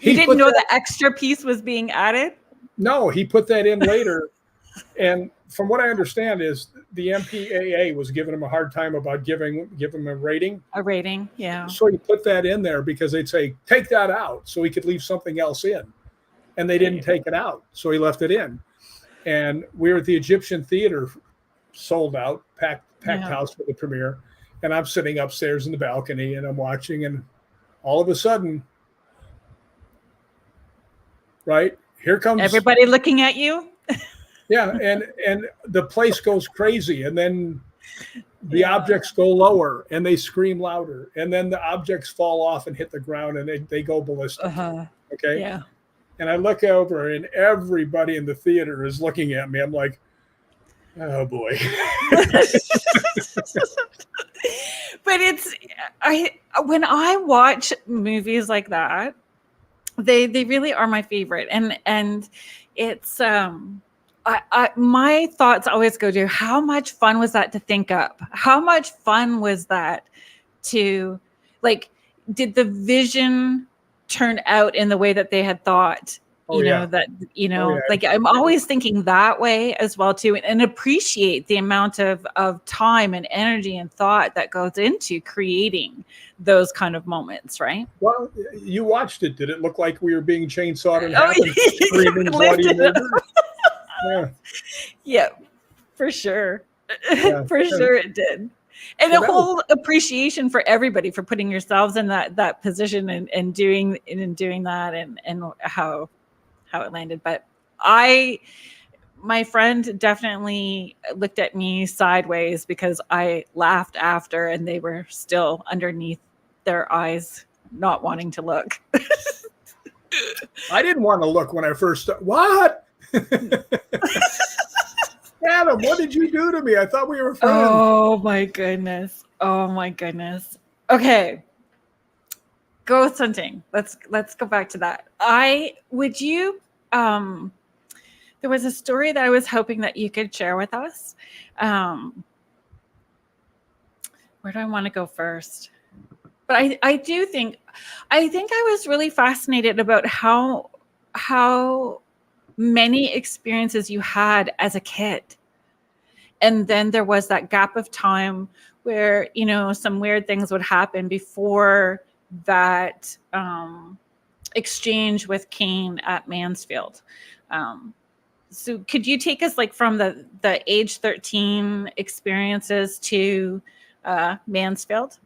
You didn't know the extra piece was being added? No, he put that in later. And from what I understand is the MPAA was giving him a hard time about giving him a rating. A rating, yeah. So he put that in there because they'd say, take that out, so he could leave something else in. And they didn't take it out, so he left it in. And we were at the Egyptian Theater, sold out, packed house for the premiere. And I'm sitting upstairs in the balcony and I'm watching, and all of a sudden, right, here comes everybody looking at you. Yeah, and the place goes crazy, and then the objects go lower and they scream louder, and then the objects fall off and hit the ground and they go ballistic. Okay. Yeah. And I look over and everybody in the theater is looking at me. I'm like, oh boy. But when I watch movies like that, they really are my favorite. And it's my thoughts always go to, how much fun was that to think up? How much fun was that to, like, did the vision turn out in the way that they had thought? Like, I'm always thinking that way as well too, and appreciate the amount of time and energy and thought that goes into creating those kind of moments, right? Well, you watched it. Did it look like we were being chainsawed in half and screaming bloody murder? Yeah, for sure. For sure it did. And a whole appreciation for everybody for putting yourselves in that position and doing that and how it landed. But my friend definitely looked at me sideways because I laughed after, and they were still underneath their eyes, not wanting to look. I didn't want to look when I first what? Adam, what did you do to me? I thought we were friends. Oh my goodness. Okay. Ghost hunting. Let's go back to that. There was a story that I was hoping that you could share with us. Where do I want to go first? But I think I was really fascinated about how many experiences you had as a kid. And then there was that gap of time where, some weird things would happen before that exchange with Kane at Mansfield. So could you take us, like, from the age 13 experiences to Mansfield?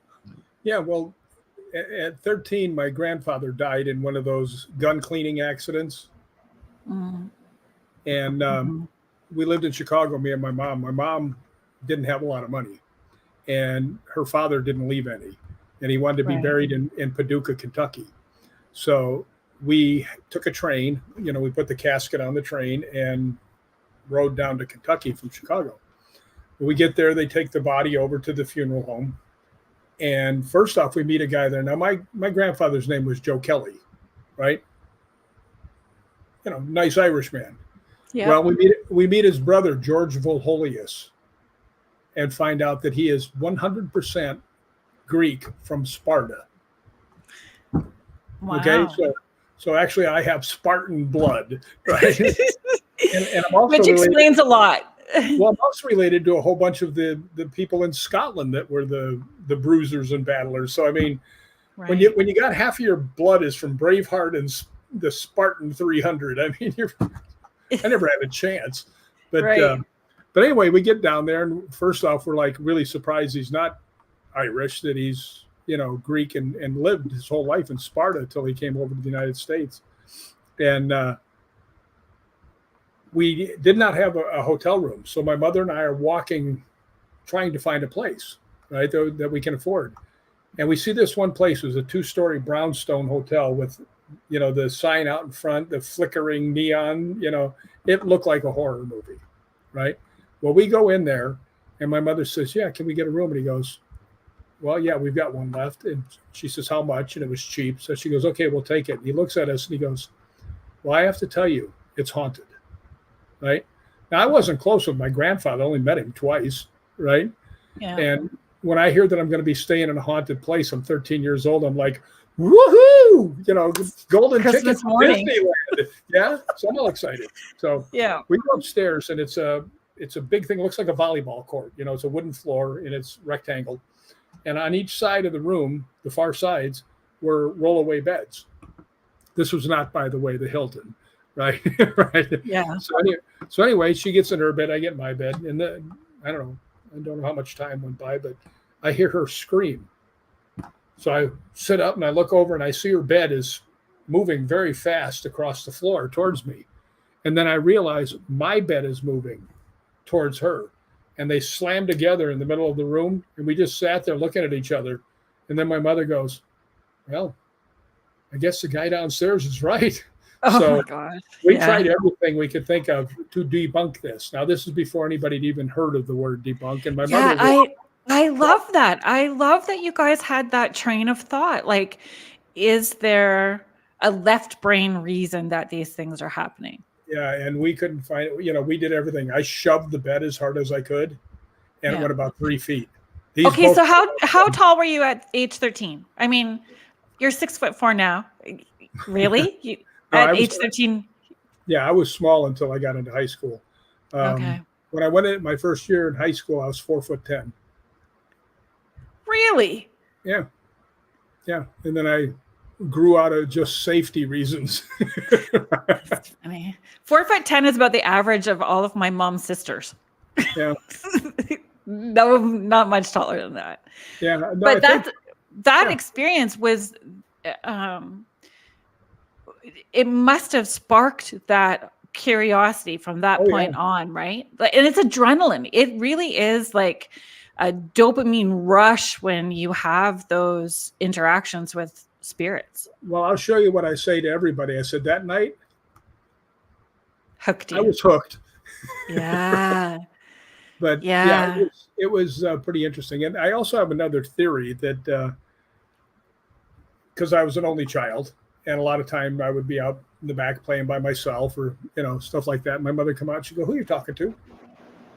Yeah, well, at 13, my grandfather died in one of those gun cleaning accidents. Mm. And we lived in Chicago, me and my mom. My mom didn't have a lot of money, and her father didn't leave any, and he wanted to be buried in Paducah, Kentucky. So we took a train, we put the casket on the train and rode down to Kentucky from Chicago. When we get there, they take the body over to the funeral home. And first off, we meet a guy there. Now, my grandfather's name was Joe Kelly, right? Nice Irish man. Yeah. Well, we meet his brother, George Volholius, and find out that he is 100% Greek from Sparta. Wow. Okay, so actually I have Spartan blood, right? and I'm also which explains a lot. Well, I'm also related to a whole bunch of the people in Scotland that were the bruisers and battlers. So I mean, when you got half of your blood is from Braveheart and the Spartan 300, I mean, I never had a chance. But but anyway, we get down there, and first off, we're like really surprised he's not Irish, that he's Greek and lived his whole life in Sparta until he came over to the United States. And we did not have a hotel room. So my mother and I are walking, trying to find a place, right, that we can afford. And we see this one place. It was a 2-story brownstone hotel with, the sign out in front, the flickering neon, it looked like a horror movie, right? Well, we go in there, And my mother says, yeah, can we get a room? And he goes, well, yeah, we've got one left. And she says, how much? And it was cheap. So she goes, okay, we'll take it. And he looks at us and he goes, well, I have to tell you, it's haunted, right? Now, I wasn't close with my grandfather. I only met him twice, right? Yeah. And when I hear that I'm going to be staying in a haunted place, I'm 13 years old. I'm like, woohoo! You know, golden Christmas ticket to morning. Disneyland. Yeah, so I'm all excited. So Yeah. we go upstairs, and it's a big thing. It looks like a volleyball court. You know, it's a wooden floor, and it's rectangle. And on each side of the room, the far sides, were rollaway beds. This was not, by the way, the Hilton, right? Right. Yeah. So anyway, she gets in her bed, I get in my bed, and then I don't know how much time went by, but I hear her scream. So I sit up and I look over and I see her bed is moving very fast across the floor towards me. And then I realize my bed is moving towards her. And they slammed together in the middle of the room. And we just sat there looking at each other. And then my mother goes, well, I guess the guy downstairs is right. Oh so my gosh. we tried everything we could think of to debunk this. Now, this is before anybody had even heard of the word debunk. And my mother I love that. I love that you guys had that train of thought. Like, is there a left brain reason that these things are happening? Yeah, and we couldn't find it. You know, we did everything. I shoved the bed as hard as I could, and it went about 3 feet. Okay, so how tall were you at age 13? I mean, you're 6'4" now. Really? At age 13? Yeah, I was small until I got into high school. Okay. When I went in my first year in high school, I was 4'10". Really? Yeah. Yeah. And then I grew out of just safety reasons. I mean, 4'10" is about the average of all of my mom's sisters. Yeah. No, not much taller than that. Yeah. No, but that experience was, it must have sparked that curiosity from that point on, right? And it's adrenaline. It really is like a dopamine rush when you have those interactions with spirits. Well, I'll show you what I say to everybody. I said that night, hooked you. I was hooked. Yeah. But it was pretty interesting. And I also have another theory that because I was an only child, and a lot of time I would be out in the back playing by myself or, you know, stuff like that. My mother would come out, she'd go, who are you talking to?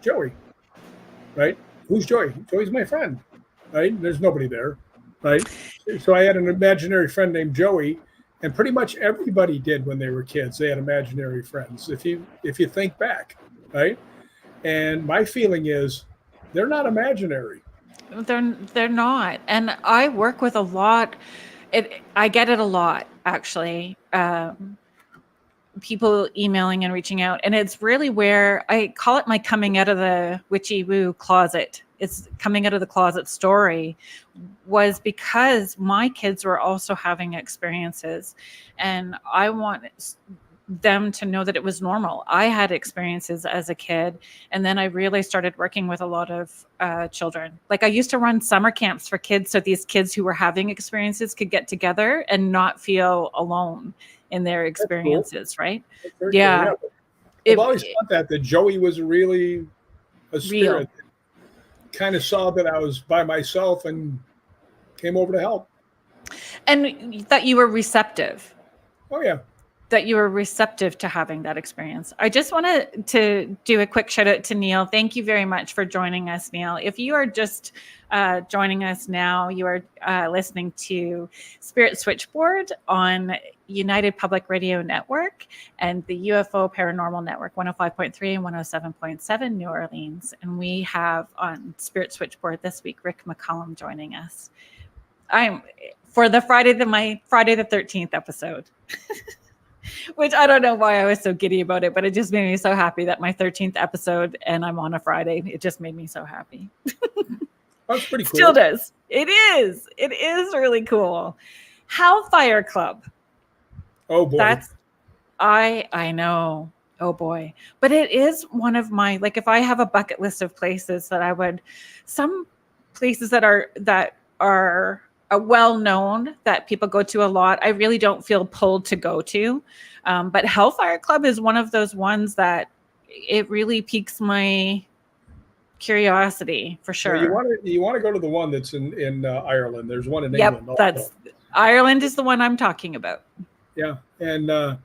Joey. Right? Who's Joey? Joey's my friend. Right? There's nobody there. Right? So I had an imaginary friend named Joey, and pretty much everybody did when they were kids. They had imaginary friends. If you think back, right? And my feeling is they're not imaginary. They're not. And I work with a lot. I get it a lot, actually. People emailing and reaching out. And it's really where I call it my coming out of the witchy woo closet. It's coming out of the closet story, was because my kids were also having experiences, and I want them to know that it was normal. I had experiences as a kid, and then I really started working with a lot of children. Like, I used to run summer camps for kids, so these kids who were having experiences could get together and not feel alone in their experiences. Cool. Right? Yeah. Cool. I've always thought that Joey was really a spirit. Kind of saw that I was by myself and came over to help. And that you were receptive. Oh, yeah. That you were receptive to having that experience. I just wanted to do a quick shout out to Neil. Thank you very much for joining us, Neil. If you are just joining us now, you are listening to Spirit Switchboard on United Public Radio Network and the UFO Paranormal Network, 105.3 and 107.7 New Orleans. And we have on Spirit Switchboard this week, Rick McCallum joining us. I'm for the my Friday the 13th episode. Which I don't know why I was so giddy about it, but it just made me so happy that my 13th episode and I'm on a Friday. It just made me so happy. That's pretty cool. Still does. It is. It is really cool. Hellfire Club. Oh boy. I know. Oh boy. But it is one of my, like, if I have a bucket list of places that some places that are well known that people go to a lot, I really don't feel pulled to go to. But Hellfire Club is one of those ones that it really piques my curiosity for sure. Well, you want to go to the one that's in Ireland. There's one in Yep, England also. Ireland is the one I'm talking about. Yeah, and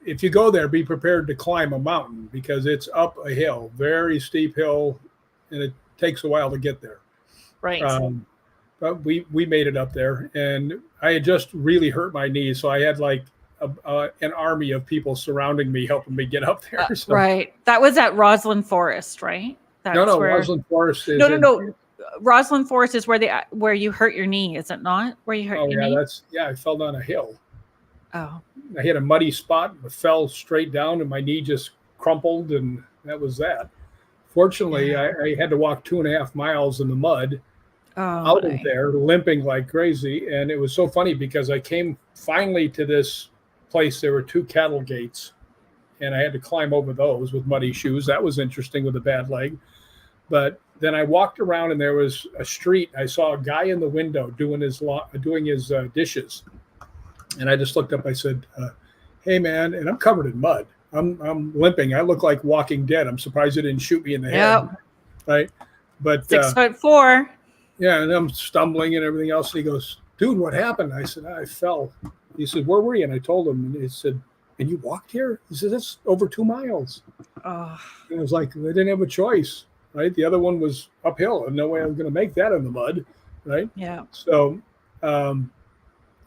if you go there, be prepared to climb a mountain because it's up a hill, very steep hill, and it takes a while to get there. Right. But we made it up there, and I had just really hurt my knee, so I had like an army of people surrounding me, helping me get up there. So. Right. That was at Roslyn Forest, right? No, Roslyn Forest is no. Roslyn Forest is where you hurt your knee, is it not? Where you hurt your knee? I fell down a hill. Oh. I hit a muddy spot, and fell straight down, and my knee just crumpled, and that was that. Fortunately, I had to walk 2.5 miles in the mud out of there, limping like crazy. And it was so funny because I came finally to this place. There were 2 cattle gates, and I had to climb over those with muddy shoes. That was interesting with a bad leg. But then I walked around, and there was a street. I saw a guy in the window doing his dishes. And I just looked up. I said, "Hey, man," and I'm covered in mud. I'm limping. I look like Walking Dead. I'm surprised they didn't shoot me in the head. Right? But 6'4". Yeah, and I'm stumbling and everything else. And he goes, "Dude, what happened?" I said, "I fell." He said, "Where were you?" And I told him, and he said, "And you walked here?" He said, "That's over 2 miles." Oh. And I was like, they didn't have a choice, right? The other one was uphill, and no way I was going to make that in the mud, right? Yeah. So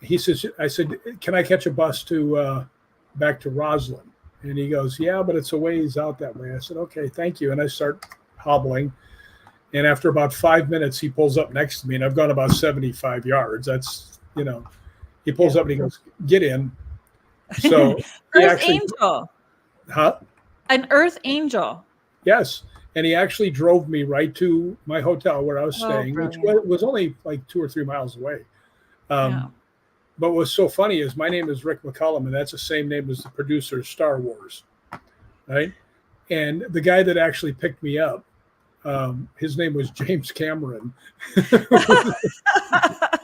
he says, I said, "Can I catch a bus to back to Roslyn?" And he goes, "Yeah, but it's a ways out that way." I said, "Okay, thank you." And I start hobbling. And after about 5 minutes, he pulls up next to me, and I've gone about 75 yards. That's, he pulls up and he goes, "Get in." So Earth Angel. Huh? An Earth Angel. Yes. And he actually drove me right to my hotel where I was staying, which was only like 2 or 3 miles away. But what's so funny is my name is Rick McCallum, and that's the same name as the producer of Star Wars, right? And the guy that actually picked me up, his name was James Cameron.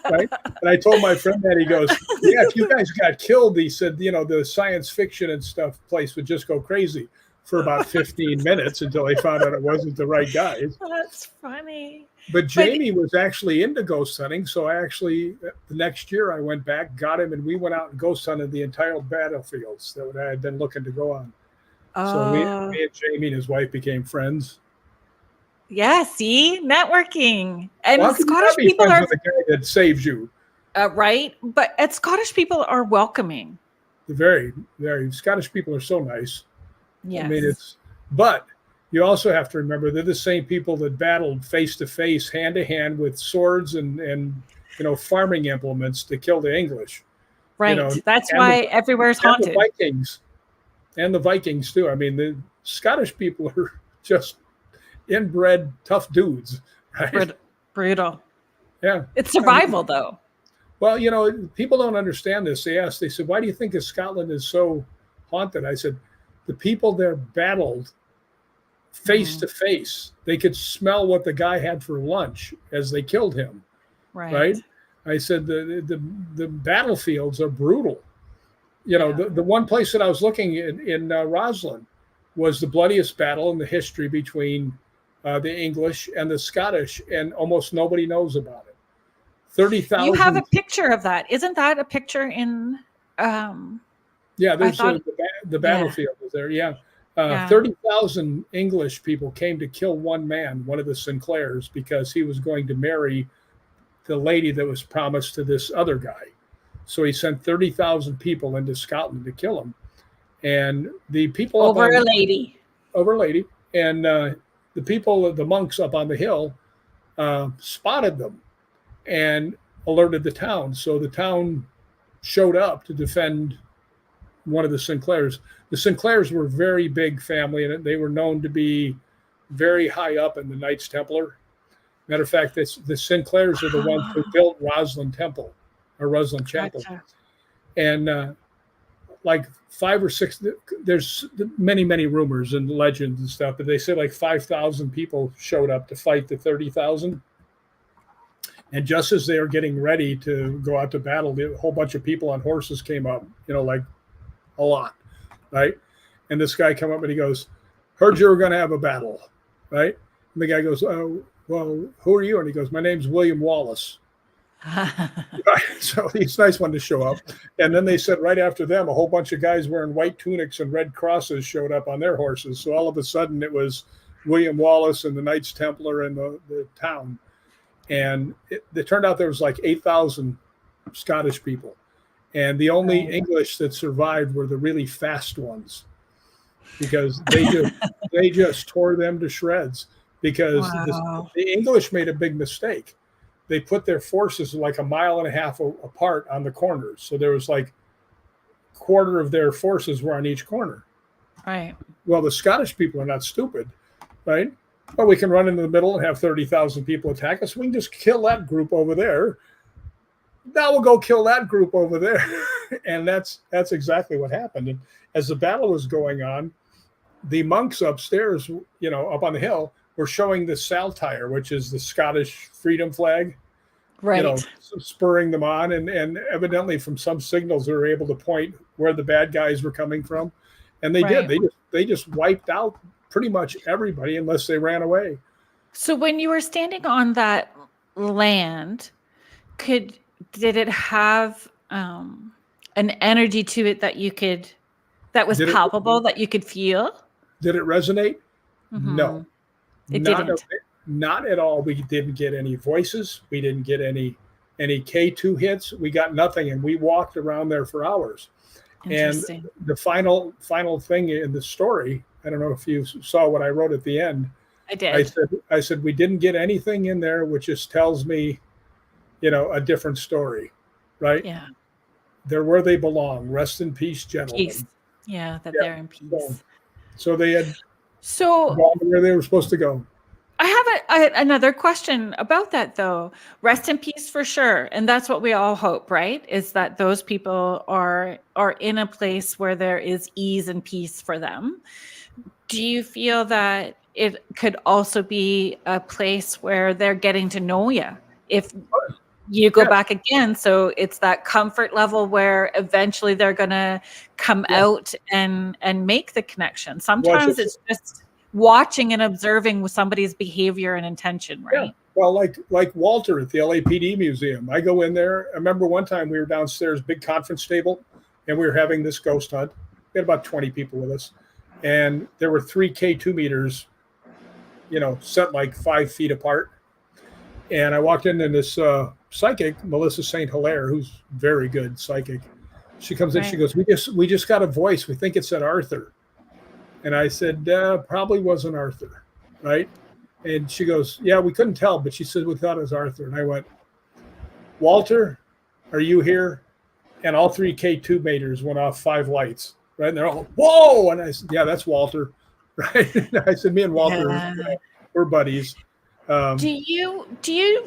Right? And I told my friend that. He goes, "Yeah, if you guys got killed," he said, "the science fiction and stuff place would just go crazy for about 15 minutes until they found out it wasn't the right guys." That's funny. But Jamie was actually into ghost hunting. So the next year I went back, got him, and we went out and ghost hunted the entire battlefields that I had been looking to go on. So me and Jamie and his wife became friends. Yeah, see? Networking. And Well, Scottish people are... with the guy that saves you. Right? But Scottish people are welcoming. Very, very. Scottish people are so nice. Yes. I mean, but you also have to remember they're the same people that battled face to face, hand to hand with swords and farming implements to kill the English. Right. That's why everywhere's haunted. And the Vikings too. I mean, the Scottish people are just inbred tough dudes. Right? Brutal. Yeah. It's survival though. Well, people don't understand this. They said, "Why do you think Scotland is so haunted?" I said, the people there battled face to face. They could smell what the guy had for lunch as they killed him. Right? I said the battlefields are brutal. The one place that I was looking in Roslyn was the bloodiest battle in the history between the English and the Scottish, and almost nobody knows about it. 30,000. You have a picture of that. Isn't that a picture in? Yeah, there's the battlefield was there. Yeah. 30,000 English people came to kill one man, one of the Sinclairs, because he was going to marry the lady that was promised to this other guy. So he sent 30,000 people into Scotland to kill him. And the people over a lady. And the people, the monks up on the hill, spotted them and alerted the town. So the town showed up to defend one of the Sinclairs. The Sinclairs were a very big family, and they were known to be very high up in the Knights Templar. Matter of fact, the Sinclairs are the ones who built Roslyn Temple, or Roslyn Chapel. Gotcha. And like 5 or 6, there's many, many rumors and legends and stuff, but they say like 5,000 people showed up to fight the 30,000. And just as they were getting ready to go out to battle, a whole bunch of people on horses came up, like a lot, right? And this guy came up and he goes, "Heard you were going to have a battle," right? And the guy goes, "Oh, well, who are you?" And he goes, "My name's William Wallace." So he's a nice one to show up. And then they said right after them, a whole bunch of guys wearing white tunics and red crosses showed up on their horses. So all of a sudden it was William Wallace and the Knights Templar and the town. And it turned out there was like 8,000 Scottish people. And the only English that survived were the really fast ones, because they just tore them to shreds, because the English made a big mistake. They put their forces like 1.5 miles apart on the corners. So there was like a quarter of their forces were on each corner. Right. Well, the Scottish people are not stupid, right? Well, we can run into the middle and have 30,000 people attack us. We can just kill that group over there. Now we'll go kill that group over there. And that's exactly what happened. And as the battle was going on, the monks upstairs, up on the hill, were showing the saltire, which is the Scottish freedom flag, right? Spurring them on, and evidently from some signals they were able to point where the bad guys were coming from, and they did. They just wiped out pretty much everybody unless they ran away. So when you were standing on that land, did it have an energy to it that was palpable, that you could feel? Did it resonate? Mm-hmm. No. It didn't. Not at all. We didn't get any voices. We didn't get any K2 hits. We got nothing, and we walked around there for hours. And the final thing in the story, I don't know if you saw what I wrote at the end. I did. I said we didn't get anything in there, which just tells me, a different story, right? Yeah. They're where they belong. Rest in peace, gentlemen. Peace. Yeah, they're in peace. So they had. So where they were supposed to go. I have another question about that, though. Rest in peace for sure, and that's what we all hope, right? Is that those people are in a place where there is ease and peace for them. Do you feel that it could also be a place where they're getting to know you if you go back again? So it's that comfort level where eventually they're going to come out and make the connection. Sometimes it's just watching and observing with somebody's behavior and intention, right? Yeah. Well, like Walter at the LAPD museum, I go in there. I remember one time we were downstairs, big conference table, and we were having this ghost hunt. We had about 20 people with us, and there were 3 K2 meters, set like 5 feet apart. And I walked in, and this psychic, Melissa St. Hilaire, who's very good psychic, she comes in, she goes, we just got a voice. We think it said Arthur. And I said, probably wasn't Arthur, right? And she goes, yeah, we couldn't tell, but she said, we thought it was Arthur. And I went, Walter, are you here? And all 3 K2 meters went off 5 lights, right? And they're all, whoa! And I said, yeah, that's Walter, right? And I said, me and Walter, we're buddies. Do you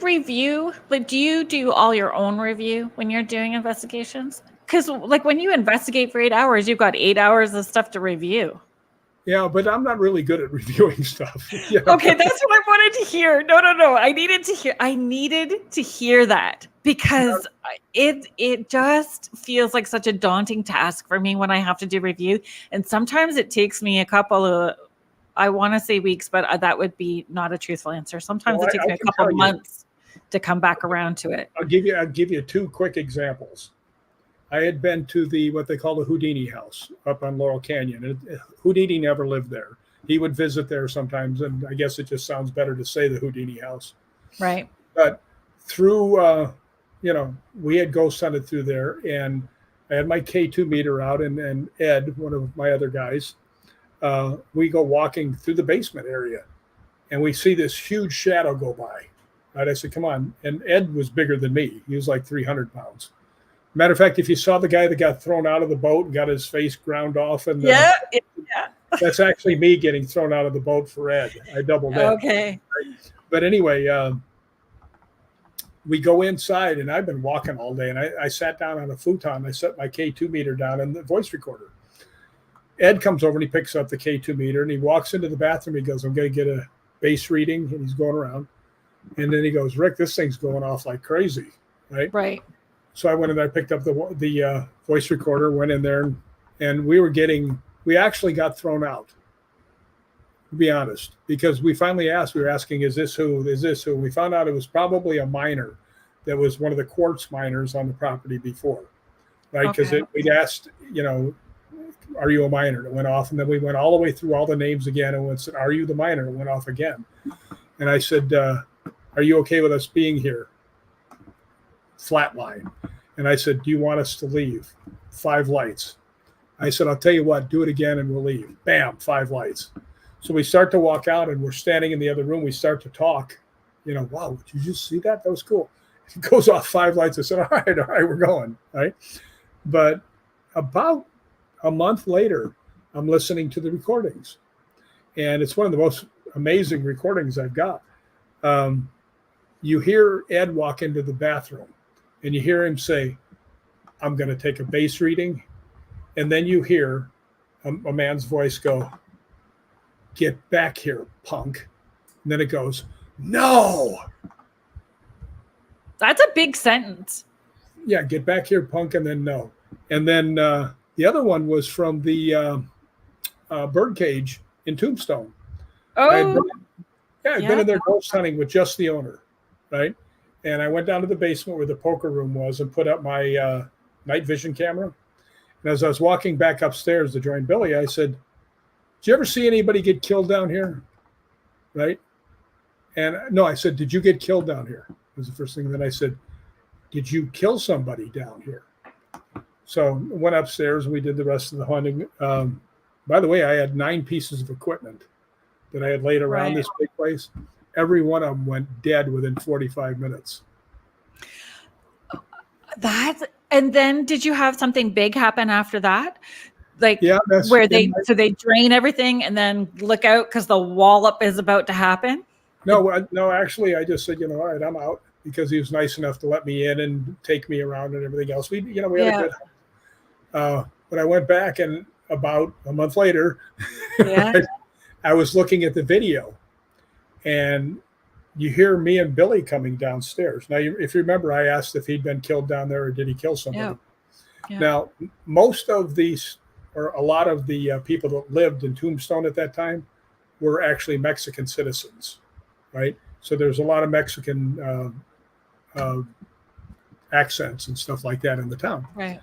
review? Like, do you do all your own review when you're doing investigations? Because like when you investigate for 8 hours, you've got 8 hours of stuff to review. Yeah, but I'm not really good at reviewing stuff. Okay, that's what I wanted to hear. No. I needed to hear that, because it just feels like such a daunting task for me when I have to do review. And sometimes it takes me a couple of, I want to say weeks, but that would be not a truthful answer. Sometimes it takes me a couple of months to come back around to it. I'll give you 2 quick examples. I had been to what they call the Houdini house up on Laurel Canyon. Houdini never lived there. He would visit there sometimes, and I guess it just sounds better to say the Houdini house. Right. But through, we had ghost hunted through there, and I had my K2 meter out, and Ed, one of my other guys, we go walking through the basement area, and we see this huge shadow go by. Right? I said, come on. And Ed was bigger than me. He was like 300 pounds. Matter of fact, if you saw the guy that got thrown out of the boat and got his face ground off, and that's actually me getting thrown out of the boat for Ed. I doubled Ed. Okay. But anyway, we go inside, and I've been walking all day, and I sat down on a futon. I set my K2 meter down and the voice recorder. Ed comes over and he picks up the K2 meter, and he walks into the bathroom. He goes, I'm going to get a base reading, and he's going around. And then he goes, Rick, this thing's going off like crazy, right? Right. So I went in there, picked up the voice recorder, went in there, and we actually got thrown out. to be honest, because we finally asked, we were asking, is this who? Is this who? We found out it was probably a miner that was one of the quartz miners on the property before, right? Because we'd asked, you know, are you a miner? It went off. And then we went all the way through all the names again and said, are you the miner? It went off again. And I said, are you okay with us being here? Flatline. And I said, do you want us to leave? 5 lights. I said, I'll tell you what, do it again and we'll leave. Bam, 5 lights. So we start to walk out and we're standing in the other room. We start to talk, you know, wow, did you just see that? That was cool. It goes off 5 lights. I said, all right, we're going. Right. But about a month later, I'm listening to the recordings. And it's one of the most amazing recordings I've got. You hear Ed walk into the bathroom and you hear him say, I'm going to take a bass reading. And then you hear a man's voice go, get back here, punk. And then it goes, no. That's a big sentence. Yeah, get back here, punk, and then no. And then the other one was from the birdcage in Tombstone. Oh, I'd been in there ghost hunting with just the owner, right? And I went down to the basement where the poker room was and put up my night vision camera. And as I was walking back upstairs to join Billy, I said, did you ever see anybody get killed down here? Right? And no, I said, did you get killed down here? Was the first thing. And then I said, did you kill somebody down here? So I went upstairs and we did the rest of the hunting. By the way, I had 9 pieces of equipment that I had laid around this big place. Every one of them went dead within 45 minutes. And then did you have something big happen after that? Like where they drain everything and then look out because the wallop is about to happen? No, actually I just said, you know, all right, I'm out, because he was nice enough to let me in and take me around and everything else. We had a good but I went back and about a month later, I was looking at the video and you hear me and Billy coming downstairs. Now, if you remember, I asked if he'd been killed down there or did he kill somebody. Yeah. Now, most of these, or a lot of the people that lived in Tombstone at that time were actually Mexican citizens, right? So there's a lot of Mexican accents and stuff like that in the town. Right.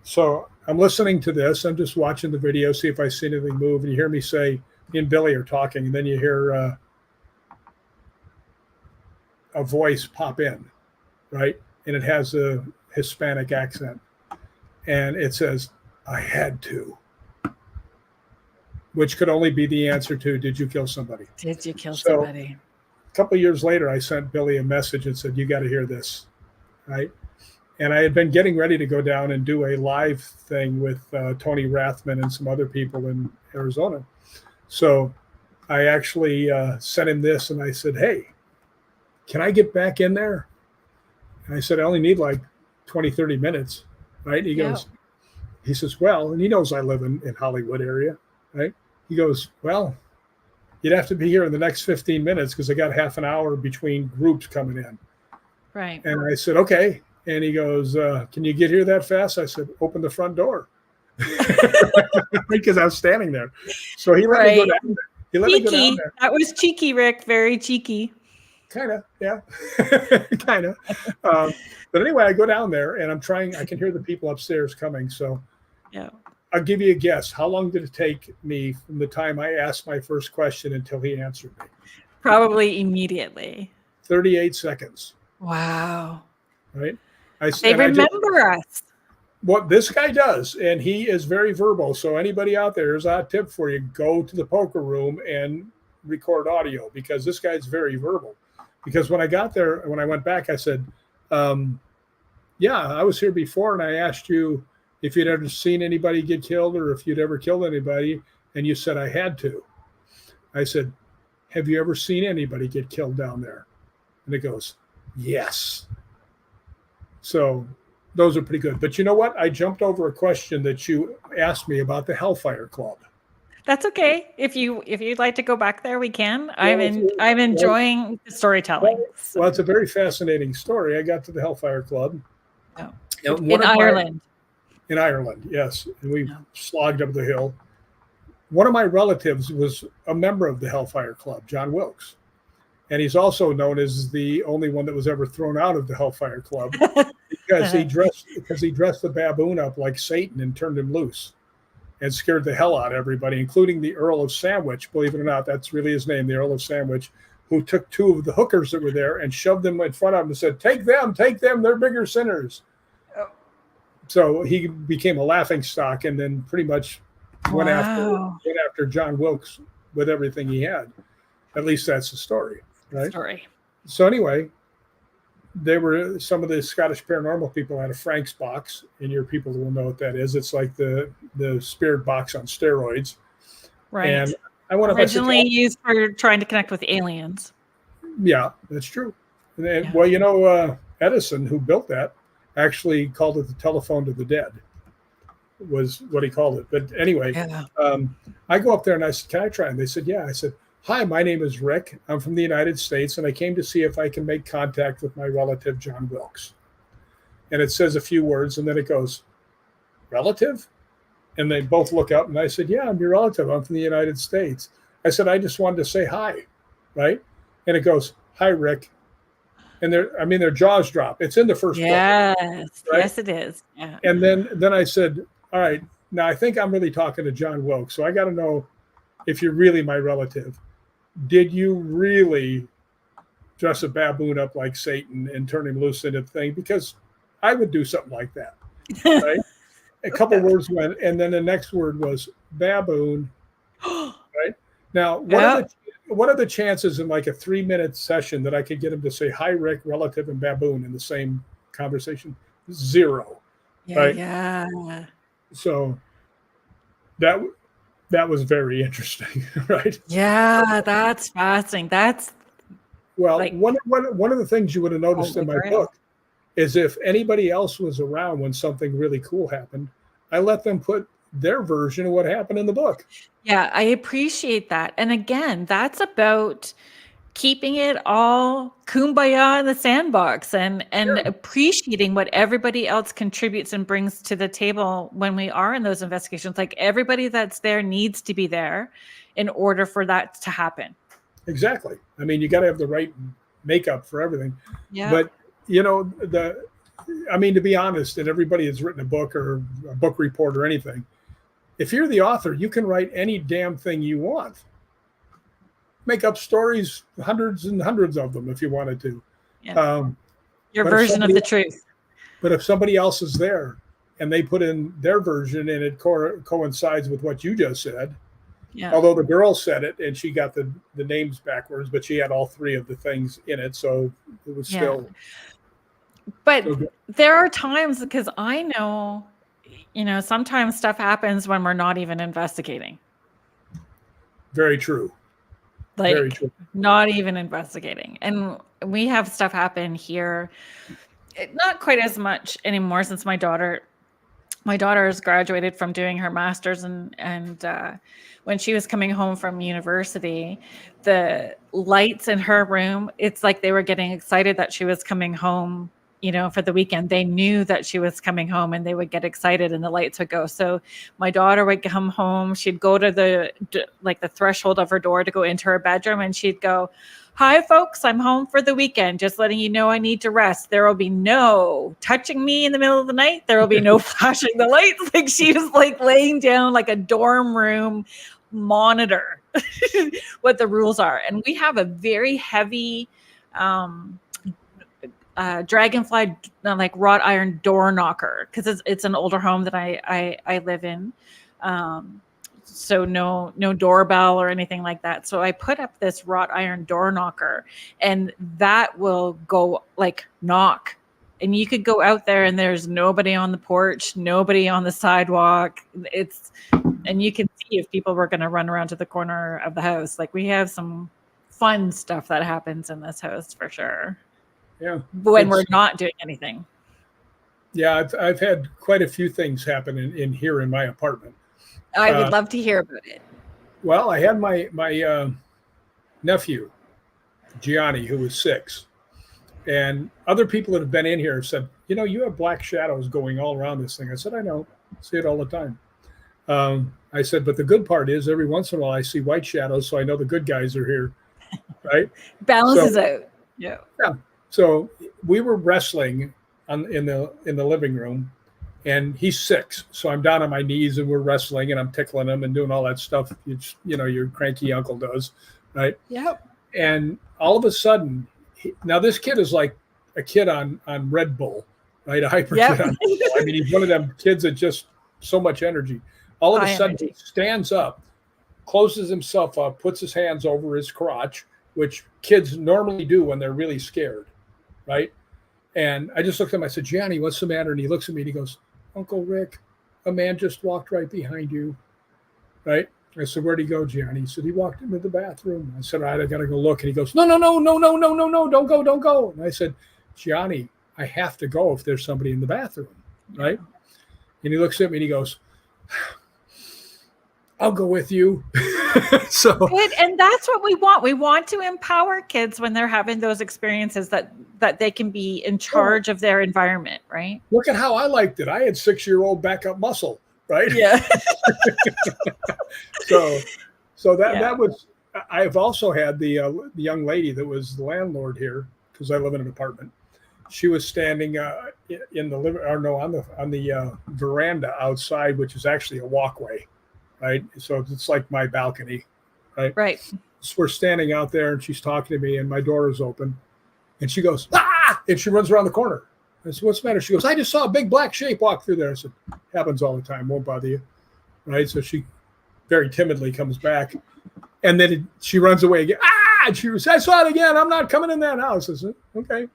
So I'm listening to this. I'm just watching the video, see if I see anything move. And you hear me say, me and Billy are talking, and then you hear a voice pop in, right? And it has a Hispanic accent. And it says, I had to. Which could only be the answer to, did you kill somebody? Did you kill somebody? A couple of years later, I sent Billy a message and said, you got to hear this, right? And I had been getting ready to go down and do a live thing with Tony Rathman and some other people in Arizona. So I actually sent him this and I said, hey, can I get back in there? And I said, I only need like 20, 30 minutes, right? He goes, he says, well, and he knows I live in Hollywood area, right? He goes, well, you'd have to be here in the next 15 minutes because I got half an hour between groups coming in. Right. And I said, okay. And he goes, can you get here that fast? I said, open the front door. Because I was standing there. So he let me go down there. He let me go down there. That was cheeky, Rick. Very cheeky. Kind of, yeah. Kind of. But anyway, I go down there and I can hear the people upstairs coming. So I'll give you a guess. How long did it take me from the time I asked my first question until he answered me? Probably immediately. 38 seconds. Wow. Right? They remember us. What this guy does, and he is very verbal. So anybody out there, here's a tip for you. Go to the poker room and record audio because this guy's very verbal. Because when I got there, when I went back, I said, I was here before and I asked you if you'd ever seen anybody get killed or if you'd ever killed anybody. And you said I had to. I said, have you ever seen anybody get killed down there? And it goes, yes. So those are pretty good. But you know what? I jumped over a question that you asked me about the Hellfire Club. That's okay. If you'd like to go back there, we can. I'm enjoying the storytelling. Well, it's a very fascinating story. I got to the Hellfire Club. In Ireland. In Ireland, yes. And we slogged up the hill. one of my relatives was a member of the Hellfire Club, John Wilkes. And he's also known as the only one that was ever thrown out of the Hellfire Club because he dressed the baboon up like Satan and turned him loose and scared the hell out of everybody, including the Earl of Sandwich. Believe it or not, that's really his name, the Earl of Sandwich, who took two of the hookers that were there and shoved them in front of him and said, take them, they're bigger sinners. Oh. So he became a laughingstock and then pretty much went after John Wilkes with everything he had. At least that's the story. Right. So anyway, there were some of the Scottish paranormal people had a Frank's box, and your people will know what that is. It's like the spirit box on steroids. Right. And I went originally used for trying to connect with aliens. Yeah, that's true. And, well, you know, Edison, who built that, actually called it the telephone to the dead, was what he called it. But anyway, I go up there and I said, can I try? And they said, yeah. I said, hi, my name is Rick. I'm from the United States, and I came to see if I can make contact with my relative, John Wilkes. And it says a few words, and then it goes, relative? And they both look up, and I said, yeah, I'm your relative. I'm from the United States. I said, I just wanted to say hi, right? And it goes, hi, Rick. And their jaws drop. It's in the first book. Right? Yes, it is. Yeah. And then I said, all right, now I think I'm really talking to John Wilkes, so I got to know if you're really my relative. Did you really dress a baboon up like Satan and turn him loose into the thing? Because I would do something like that, right? A couple words went, and then the next word was baboon, right? Now, what are the chances in like a 3-minute session that I could get him to say, hi, Rick, relative, and baboon in the same conversation? 0, right? Yeah. So that was very interesting, right? Yeah, that's fascinating. That's like, one of the things you would have noticed in my book is if anybody else was around when something really cool happened, I let them put their version of what happened in the book. Yeah, I appreciate that. And again, that's about keeping it all kumbaya in the sandbox and appreciating what everybody else contributes and brings to the table when we are in those investigations. Like everybody that's there needs to be there in order for that to happen. Exactly. I mean, you got to have the right makeup for everything. Yeah. But you know, to be honest, and everybody has written a book or a book report or anything, if you're the author, you can write any damn thing you want. Make up stories, hundreds and hundreds of them if you wanted to. Yeah. Your version of the truth. But if somebody else is there and they put in their version and it coincides with what you just said, although the girl said it and she got the names backwards, but she had all 3 of the things in it. So it was still. But there are times, because I know, sometimes stuff happens when we're not even investigating. Very true. Very true. Not even investigating. And we have stuff happen here. Not quite as much anymore since my daughter has graduated from doing her master's and when she was coming home from university, the lights in her room, it's like they were getting excited that she was coming home, for the weekend. They knew that she was coming home and they would get excited and the lights would go. So my daughter would come home. She'd go to the threshold of her door to go into her bedroom and she'd go, hi, folks, I'm home for the weekend. Just letting you know I need to rest. There will be no touching me in the middle of the night. There will be no flashing the lights. Like she was like laying down like a dorm room monitor what the rules are. And we have a very heavy dragonfly like wrought iron door knocker because it's an older home that I live in. So no doorbell or anything like that. So I put up this wrought iron door knocker and that will go like knock. And you could go out there and there's nobody on the porch, nobody on the sidewalk. And you can see if people were going to run around to the corner of the house. Like we have some fun stuff that happens in this house for sure. Yeah. When we're not doing anything. Yeah. I've had quite a few things happen in here in my apartment. I would love to hear about it. Well, I had my nephew, Gianni, who was 6. And other people that have been in here have said, you have black shadows going all around this thing. I said, I know. I see it all the time. I said, but the good part is every once in a while I see white shadows, so I know the good guys are here, right? Balances out. Yeah. Yeah. So we were wrestling in the living room, and he's 6, so I'm down on my knees and we're wrestling, and I'm tickling him and doing all that stuff. It's, your cranky uncle does, right? Yep. And all of a sudden, now this kid is like a kid on Red Bull, right? A hyper kid on Red Bull. I mean, he's one of them kids that just so much energy. All of a sudden, he stands up, closes himself up, puts his hands over his crotch, which kids normally do when they're really scared, right? And I just looked at him. I said, Johnny, what's the matter? And he looks at me and he goes, Uncle Rick, a man just walked right behind you, right? I said, where'd he go, Johnny? He said, he walked into the bathroom. I said, all right, I got to go look. And he goes, no, don't go. And I said, Johnny, I have to go if there's somebody in the bathroom, right? And he looks at me and he goes, I'll go with you. So good. And that's what we want. We want to empower kids when they're having those experiences that they can be in charge of their environment, right? Look at how I liked it. I had 6-year-old backup muscle, right? Yeah. so that was. I've also had the young lady that was the landlord here, because I live in an apartment. She was standing in the living, or no, on the veranda outside, which is actually a walkway, right? So it's like my balcony, right? Right. So we're standing out there, and she's talking to me, and my door is open, and she goes, ah! And she runs around the corner. I said, what's the matter? She goes, I just saw a big black shape walk through there. I said, happens all the time, won't bother you, right? So she very timidly comes back, and then she runs away again. Ah! And she was, I saw it again. I'm not coming in that house. I said, okay.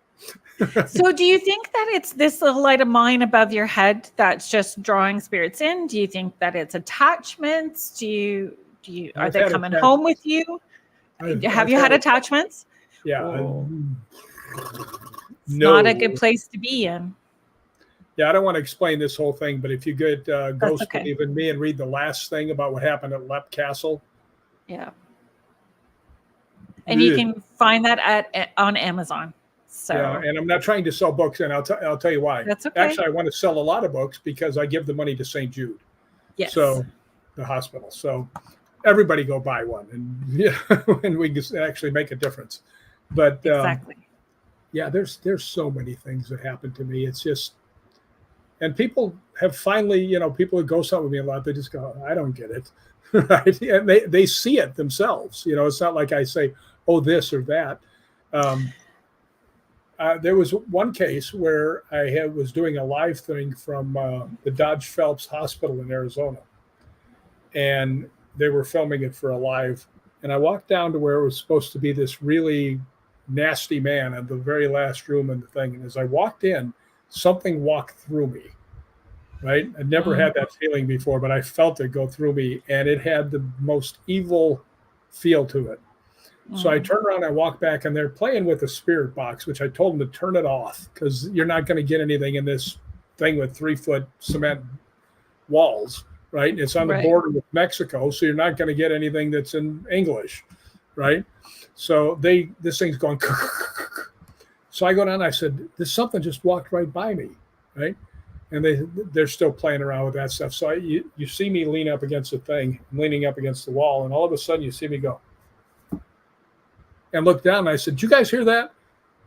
So do you think that it's this little light of mine above your head that's just drawing spirits in? Do you think that it's attachments? Are they coming home with you? Have you had attachments? Yeah. No. Not a good place to be in. Yeah, I don't want to explain this whole thing, but if you could Ghost Believe in Me and read the last thing about what happened at Lepp Castle. Yeah. And you can find that on Amazon. So. Yeah, and I'm not trying to sell books, and I'll tell you why. That's okay. Actually, I want to sell a lot of books because I give the money to St. Jude. Yes. So the hospital. So everybody go buy one, and we can actually make a difference. But exactly. Yeah, there's so many things that happen to me. It's just, and people have finally, people who ghost hunt with me a lot, they just go, I don't get it, right? And they see it themselves. It's not like I say, oh, this or that. There was one case where I was doing a live thing from the Dodge Phelps Hospital in Arizona, and they were filming it for a live. And I walked down to where it was supposed to be this really nasty man in the very last room in the thing. And as I walked in, something walked through me, right? I'd never had that feeling before, but I felt it go through me, and it had the most evil feel to it. So I turned around, I walked back, and they're playing with a spirit box, which I told them to turn it off because you're not going to get anything in this thing with 3-foot cement walls, right? It's on the border with Mexico, so you're not going to get anything that's in English, right? So this thing's going. So I go down, I said, "There's something just walked right by me," right? And they're still playing around with that stuff. So you see me lean up against the thing, I'm leaning up against the wall, and all of a sudden you see me go. And looked down, and I said, did you guys hear that?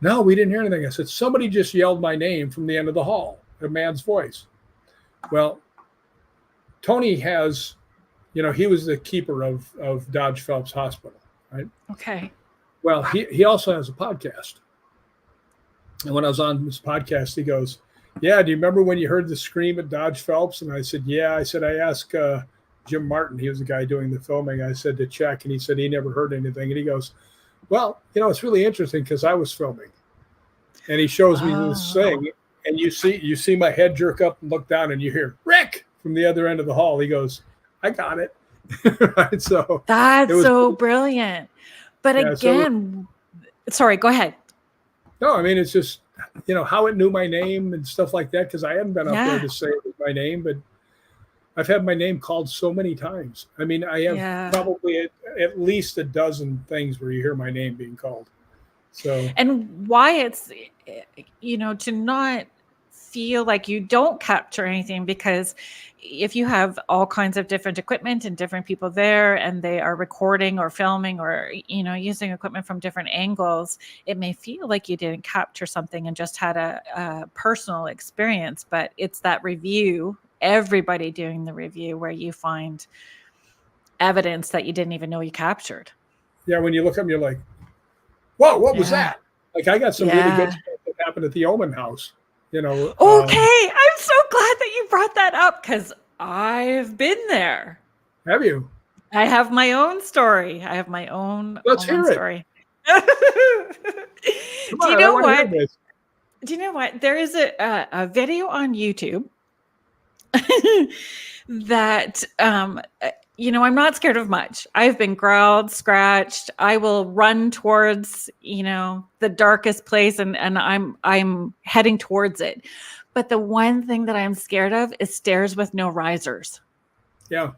No, we didn't hear anything. I said, somebody just yelled my name from the end of the hall, a man's voice. Well, Tony has, he was the keeper of Dodge Phelps Hospital, right? Okay. Well, he also has a podcast. And when I was on his podcast, he goes, yeah, do you remember when you heard the scream at Dodge Phelps? And I said, yeah. I said, I asked Jim Martin, he was the guy doing the filming. I said to check, and he said he never heard anything. And he goes, well, it's really interesting because I was filming, and he shows me this thing, and you see my head jerk up and look down, and you hear Rick from the other end of the hall. He goes, I got it. Right? So that's so brilliant. But yeah, again, sorry, go ahead. No, I mean, it's just, how it knew my name and stuff like that. Cause I hadn't been up there to say it was my name, but I've had my name called so many times. I mean, I have probably at least a dozen things where you hear my name being called. So, and why it's, to not feel like you don't capture anything, because if you have all kinds of different equipment and different people there and they are recording or filming or, using equipment from different angles, it may feel like you didn't capture something and just had a personal experience. But it's that review, everybody doing the review, where you find evidence that you didn't even know you captured. Yeah, when you look up, you're like, whoa, what was that? Like, I got some really good stuff that happened at the Omen house. Okay, I'm so glad that you brought that up, because I've been there. Have you? I have my own story. I have my own story. Do you know what? Do you know what? There is a video on YouTube that I'm not scared of much. I've been growled, scratched. I will run towards, the darkest place, and I'm heading towards it. But the one thing that I'm scared of is stairs with no risers. Yeah.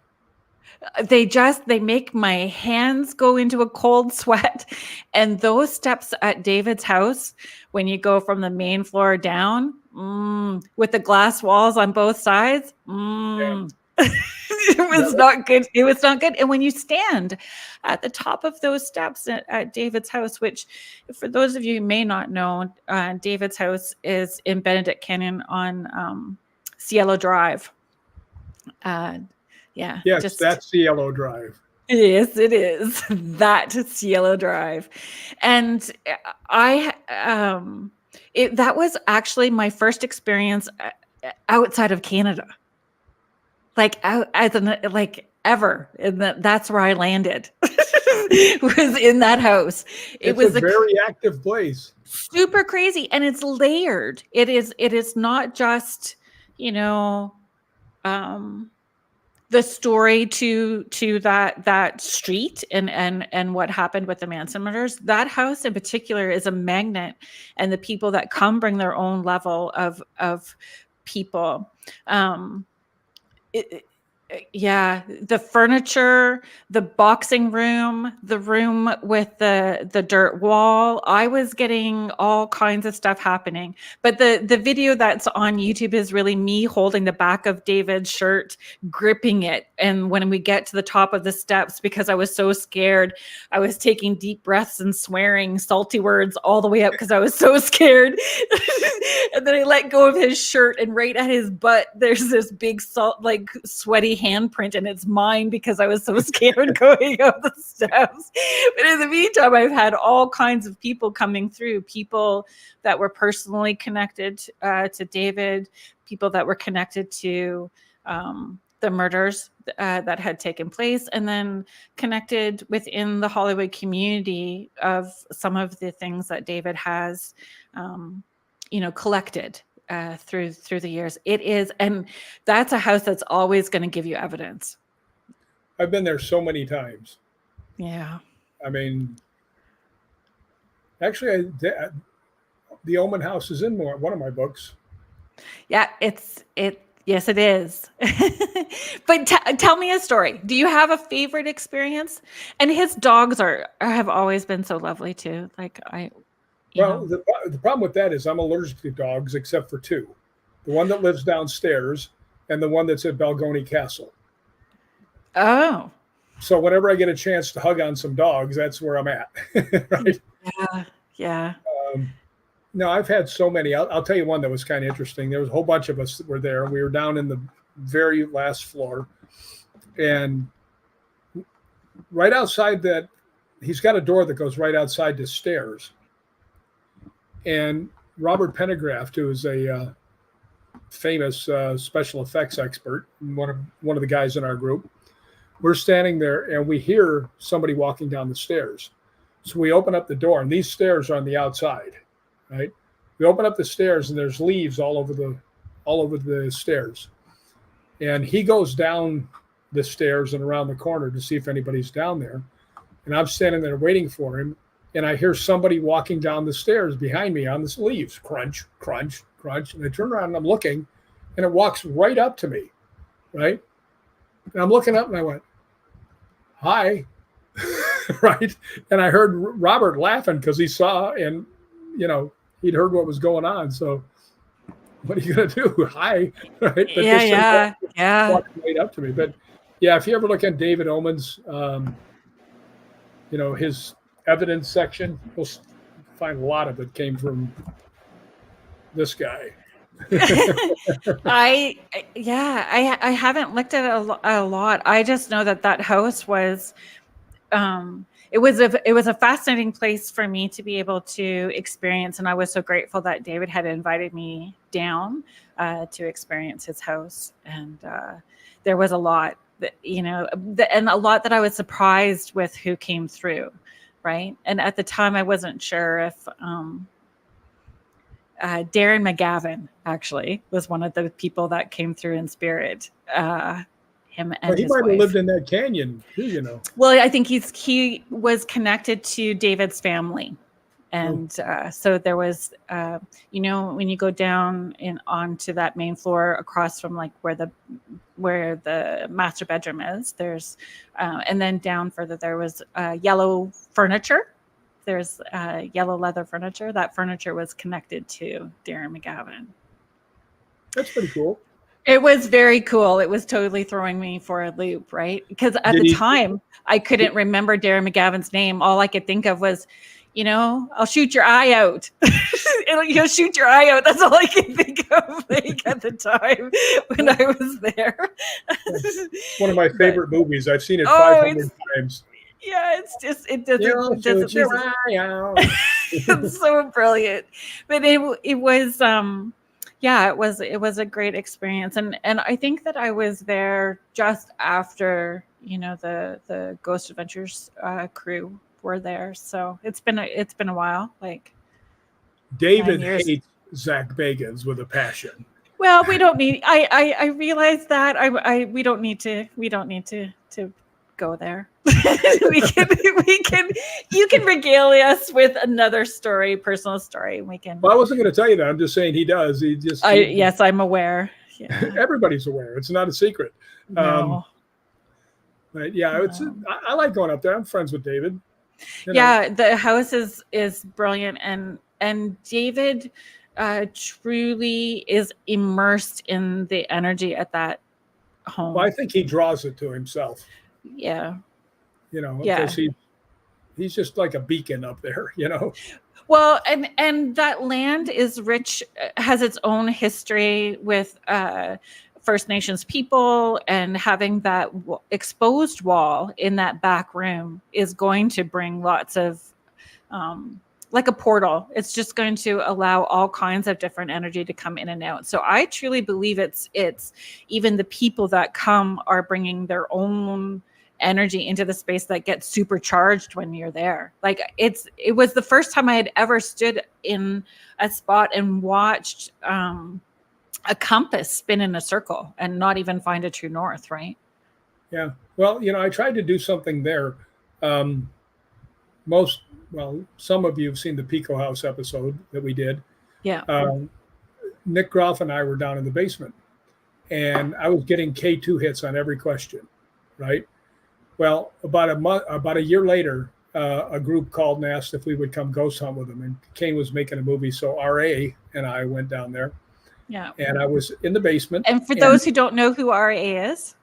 They make my hands go into a cold sweat. And those steps at David's house, when you go from the main floor down, with the glass walls on both sides, it was not good. It was not good. And when you stand at the top of those steps at David's house, which for those of you who may not know, David's house is in Benedict Canyon on Cielo Drive. Yes, that's Cielo Drive. Yes, it is. That Cielo Drive. And that was actually my first experience outside of Canada. Ever. And that's where I landed. Was in that house. It was a very active place. Super crazy. And it's layered. It is not just, the story to that street and what happened with the Manson murders. That house in particular is a magnet, and the people that come bring their own level of people. The furniture, the boxing room, the room with the dirt wall. I was getting all kinds of stuff happening. But the video that's on YouTube is really me holding the back of David's shirt, gripping it. And when we get to the top of the steps, because I was so scared, I was taking deep breaths and swearing salty words all the way up because I was so scared. And then I let go of his shirt, and right at his butt, there's this big sweaty handprint, and it's mine because I was so scared going up the steps. But in the meantime, I've had all kinds of people coming through, people that were personally connected to David, people that were connected to the murders that had taken place, and then connected within the Hollywood community of some of the things that David has collected through the years. It is, and that's a house that's always going to give you evidence. I've been there so many times. Yeah. I mean, actually, the Omen House is in one of my books. Yeah, yes, it is. But tell me a story. Do you have a favorite experience? And his dogs have always been so lovely too. The problem with that is I'm allergic to dogs except for two. The one that lives downstairs and the one that's at Balgony Castle. Oh. So whenever I get a chance to hug on some dogs, that's where I'm at. Right? Yeah. No, I've had so many. I'll tell you one that was kind of interesting. There was a whole bunch of us that were there. We were down in the very last floor. And right outside that, he's got a door that goes right outside the stairs. And Robert Pendergraft, who is a famous special effects expert, one of the guys in our group, we're standing there and we hear somebody walking down the stairs. So we open up the door, and these stairs are on the outside, right? We open up the stairs, and there's leaves all over the stairs. And he goes down the stairs and around the corner to see if anybody's down there. And I'm standing there waiting for him. And I hear somebody walking down the stairs behind me on the leaves. Crunch, crunch, crunch. And I turn around and I'm looking, and it walks right up to me, right? And I'm looking up and I went, hi, right? And I heard Robert laughing because he saw and, he'd heard what was going on. So what are you going to do? Hi. Right? But Yeah. walking right up to me. But yeah, if you ever look at David Oman's, his evidence section, you'll find a lot of it came from this guy. I haven't looked at it a lot. I just know that house was it was a fascinating place for me to be able to experience, and I was so grateful that David had invited me down to experience his house. And there was a lot that, and a lot that I was surprised with who came through, right? And at the time I wasn't sure if Darren McGavin actually was one of the people that came through in spirit. Him and he his might wife. have lived in that canyon too, Well, I think he was connected to David's family, and so there was, when you go down onto that main floor across from like where the master bedroom is, there's, and then down further there was yellow furniture. There's yellow leather furniture. That furniture was connected to Darren McGavin. That's pretty cool. It was very cool. It was totally throwing me for a loop, right? Because at the time, I couldn't remember Darren McGavin's name. All I could think of was, I'll shoot your eye out. You'll shoot your eye out. That's all I could think of at the time when I was there. One of my favorite movies. I've seen it 500 times. Yeah, it's just, it doesn't shoot your eye out. It's so brilliant. But it was, it was a great experience. And I think that I was there just after, the Ghost Adventures crew were there. So it's been a while. Like David hates Zach Bagans with a passion. Well, we don't need, I realize that we don't need to go there. you can regale us with another story, personal story. We can. Well, I wasn't going to tell you that. I'm just saying he does. Yes, I'm aware. Yeah. Everybody's aware. It's not a secret. No. But yeah, I like going up there. I'm friends with David. Yeah, the house is brilliant, and David truly is immersed in the energy at that home. Well, I think he draws it to himself. Yeah. Because he's just like a beacon up there, Well, and that land is rich, has its own history with First Nations people, and having that exposed wall in that back room is going to bring lots of, like a portal. It's just going to allow all kinds of different energy to come in and out. So I truly believe it's even the people that come are bringing their own energy into the space that gets supercharged when you're there. Like it was the first time I had ever stood in a spot and watched a compass spin in a circle and not even find a true north, right? Yeah. Well, I tried to do something there. Some of you have seen the Pico House episode that we did. Yeah. Nick Groff and I were down in the basement, and I was getting K2 hits on every question, right? Well, about a year later, a group called and asked if we would come ghost hunt with them. And Kane was making a movie, so RA and I went down there. Yeah. And I was in the basement. And for those who don't know who RA is,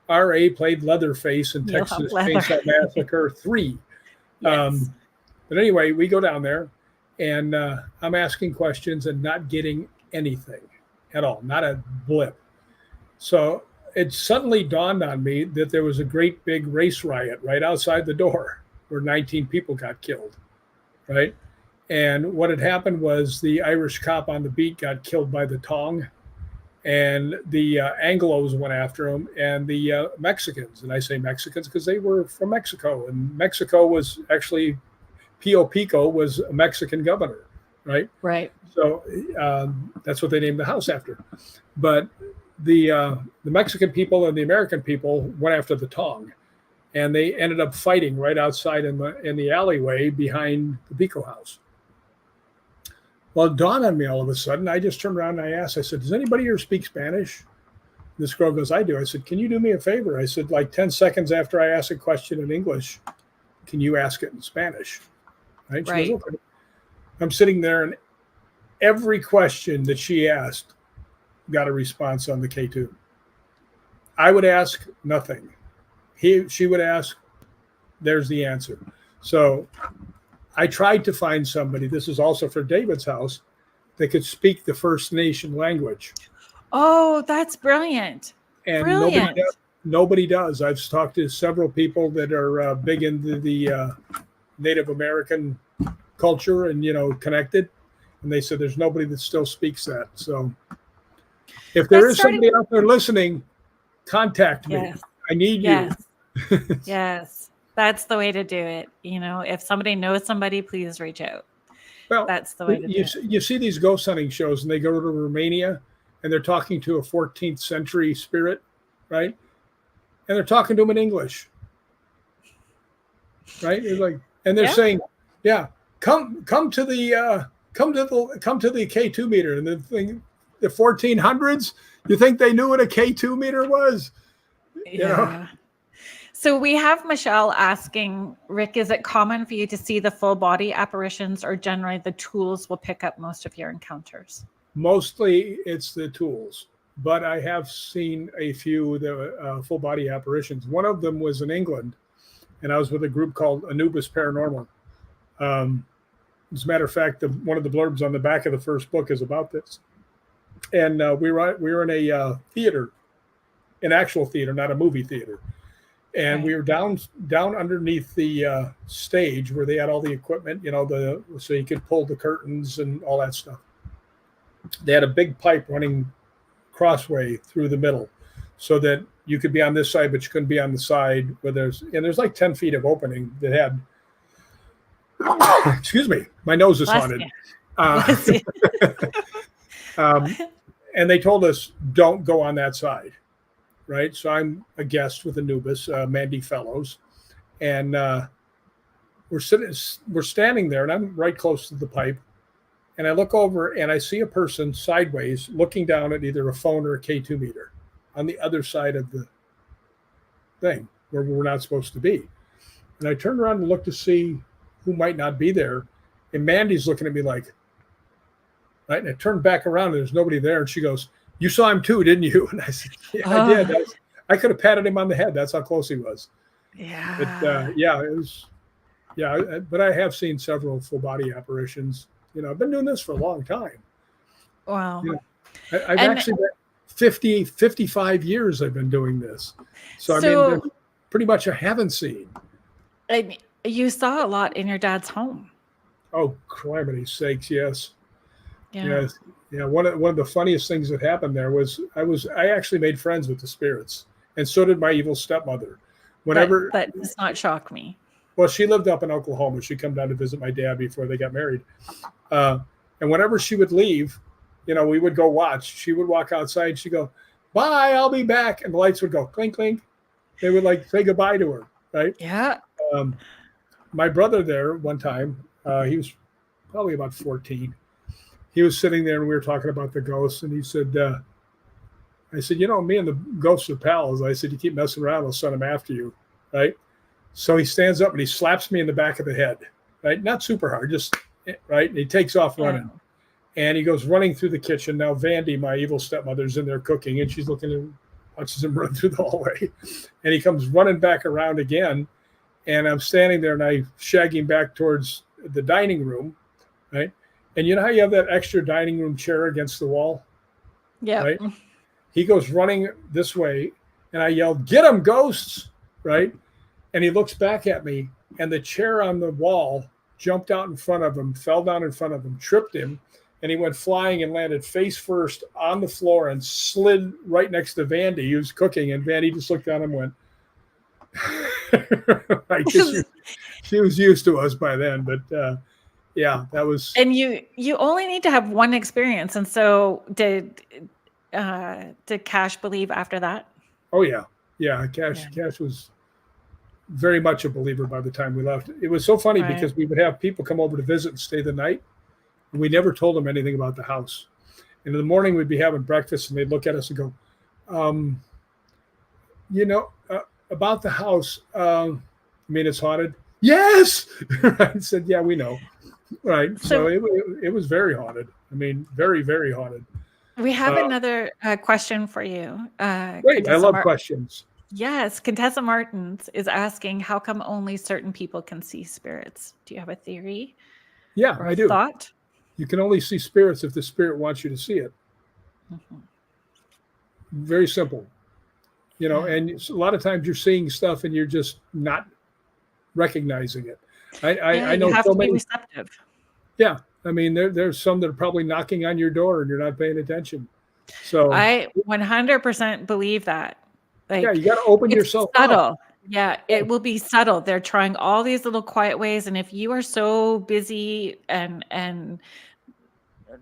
RA played Leatherface in Texas Chainsaw Massacre 3. Yes. But anyway, we go down there, and I'm asking questions and not getting anything at all, not a blip. So it suddenly dawned on me that there was a great big race riot right outside the door where 19 people got killed, right? And what had happened was the Irish cop on the beat got killed by the tong, and the Anglos went after him, and the Mexicans. And I say Mexicans because they were from Mexico, and Mexico was actually, Pio Pico was a Mexican governor, right? Right. So that's what they named the house after. But the Mexican people and the American people went after the tong, and they ended up fighting right outside in the alleyway behind the Pico house. Well, it dawned on me all of a sudden. I just turned around and I asked, I said, does anybody here speak Spanish? This girl goes, I do. I said, can you do me a favor? I said, like 10 seconds after I ask a question in English, can you ask it in Spanish? Right? She goes, okay. I'm sitting there, and every question that she asked got a response on the K2. I would ask nothing. She would ask, there's the answer. So I tried to find somebody, this is also for David's house, that could speak the First Nation language. Oh, that's brilliant. And brilliant. Nobody does. I've talked to several people that are big into the Native American culture and, connected. And they said there's nobody that still speaks that. So if there is somebody out there listening, contact me. Yes. I need you. Yes. That's the way to do it. If somebody knows somebody, please reach out. Well, that's the way to do it. You see these ghost hunting shows and they go to Romania and they're talking to a 14th century spirit, right? And they're talking to them in English, right? They're like, and they're saying, yeah, come to the K2 meter. And the 1400s, you think they knew what a K2 meter was? Yeah. So we have Michelle asking, Rick, is it common for you to see the full body apparitions, or generally the tools will pick up most of your encounters? Mostly it's the tools, but I have seen a few full body apparitions. One of them was in England, and I was with a group called Anubis Paranormal. As a matter of fact, one of the blurbs on the back of the first book is about this. And we were in a theater, an actual theater, not a movie theater. And we were down underneath the stage where they had all the equipment, so you could pull the curtains and all that stuff. They had a big pipe running crossway through the middle so that you could be on this side, but you couldn't be on the side where there's like 10 feet of opening that had, excuse me, my nose is haunted. And they told us, don't go on that side. Right. So I'm a guest with Anubis, Mandy Fellows, and we're standing there, and I'm right close to the pipe. And I look over and I see a person sideways looking down at either a phone or a K2 meter on the other side of the thing where we're not supposed to be. And I turned around and looked to see who might not be there. And Mandy's looking at me like, right. And I turned back around and there's nobody there. And she goes, "You saw him too, didn't you?" And I said, "Yeah, I did. I could have patted him on the head. That's how close he was." Yeah. But it was, but I have seen several full body apparitions. I've been doing this for a long time. Wow. I've actually been 55 years I've been doing this. So I mean, pretty much I haven't seen. You saw a lot in your dad's home. Oh, calamity sakes, yes. Yeah. Yes. Yeah, one of the funniest things that happened there was I actually made friends with the spirits, and so did my evil stepmother. Whenever that does not shock me. Well, she lived up in Oklahoma. She'd come down to visit my dad before they got married. And whenever she would leave, we would go watch. She would walk outside. She'd go, "Bye, I'll be back." And the lights would go clink, clink. They would say goodbye to her, right? Yeah. My brother there one time, he was probably about 14. He was sitting there and we were talking about the ghosts. And he said, I said, me and the ghosts are pals. I said, you keep messing around, I'll send them after you, right? So he stands up and he slaps me in the back of the head, right? Not super hard, just, right? And he takes off running. And he goes running through the kitchen. Now, Vandy, my evil stepmother's in there cooking, and she's looking and watches him run through the hallway. And he comes running back around again. And I'm standing there and I shag him back towards the dining room, right? And you know how you have that extra dining room chair against the wall? Yeah. Right? He goes running this way, and I yelled, "Get him, ghosts!" Right? And he looks back at me, and the chair on the wall jumped out in front of him, fell down in front of him, tripped him, and he went flying and landed face first on the floor and slid right next to Vandy, who was cooking. And Vandy just looked down and went, she was used to us by then, but yeah, that was. And you only need to have one experience. And so did Cash believe after that? Oh yeah. Cash was very much a believer by the time we left. It was so funny because we would have people come over to visit and stay the night, and we never told them anything about the house. And in the morning we'd be having breakfast and they'd look at us and go, about the house, it's haunted. Yes. I said, yeah, we know. Right. So it was very haunted. Very, very haunted. We have another question for you. Great. I love questions. Yes. Contessa Martins is asking, how come only certain people can see spirits? Do you have a theory? Yeah, or I do. Thought? You can only see spirits if the spirit wants you to see it. Mm-hmm. Very simple. And a lot of times you're seeing stuff and you're just not recognizing it. I know you have so to be many. receptive. Yeah. I mean, there's some that are probably knocking on your door and you're not paying attention. So I 100% believe that. Like, yeah, you got to open yourself subtle. up. Yeah, it will be subtle. They're trying all these little quiet ways. And if you are so busy and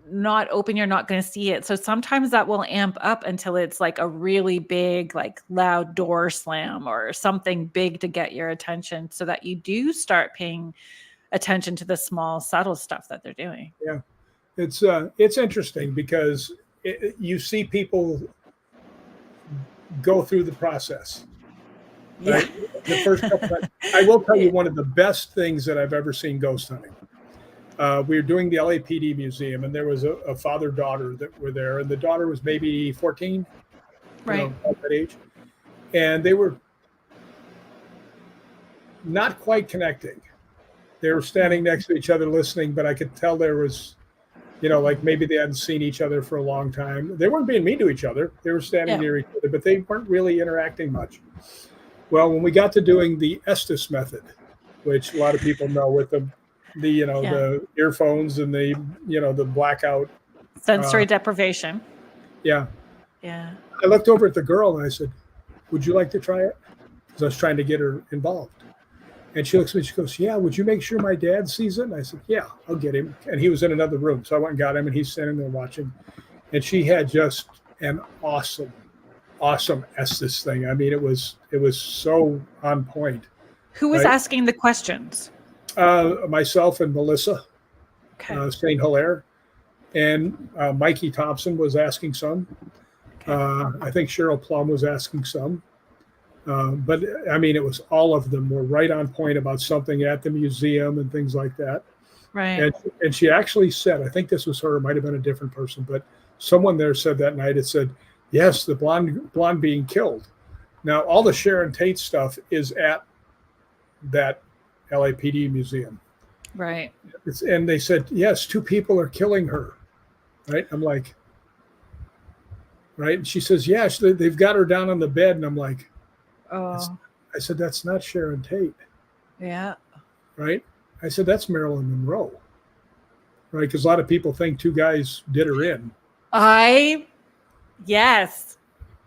not open, you're not going to see it. So sometimes that will amp up until it's like a really big, like loud door slam or something big to get your attention, so that you do start paying attention to the small, subtle stuff that they're doing. Yeah, it's interesting because you see people go through the process. Right? Yeah. The first couple of, I will tell you one of the best things that I've ever seen ghost hunting. We were doing the LAPD museum, and there was a father-daughter that were there, and the daughter was maybe 14, right, at that age, and they were not quite connecting. They were standing next to each other listening, but I could tell there was, like maybe they hadn't seen each other for a long time. They weren't being mean to each other. They were standing near each other, but they weren't really interacting much. Well, when we got to doing the Estes method, which a lot of people know with the earphones and the blackout. Sensory deprivation. Yeah. Yeah. I looked over at the girl and I said, would you like to try it? Because I was trying to get her involved. And she looks at me, she goes, yeah, would you make sure my dad sees it? And I said, yeah, I'll get him. And he was in another room. So I went and got him, and he's standing there watching. And she had just an awesome Estes thing. I mean, it was so on point. Who was asking the questions? Myself and Melissa, St. Hilaire, and Mikey Thompson was asking some. I think Cheryl Plum was asking some. But I mean, it was all of them were right on point about something at the museum and things like that. Right. And she actually said, I think this was her, it might have been a different person, but someone there said that night, it said, yes, the blonde being killed. Now, all the Sharon Tate stuff is at that LAPD museum. Right. And they said, yes, 2 people are killing her. Right. I'm like, right. And she says, yes, they've got her down on the bed. And I'm like, oh, I said, that's not Sharon Tate. Yeah. Right. I said, that's Marilyn Monroe. Right. Because a lot of people think 2 guys did her in. Yes.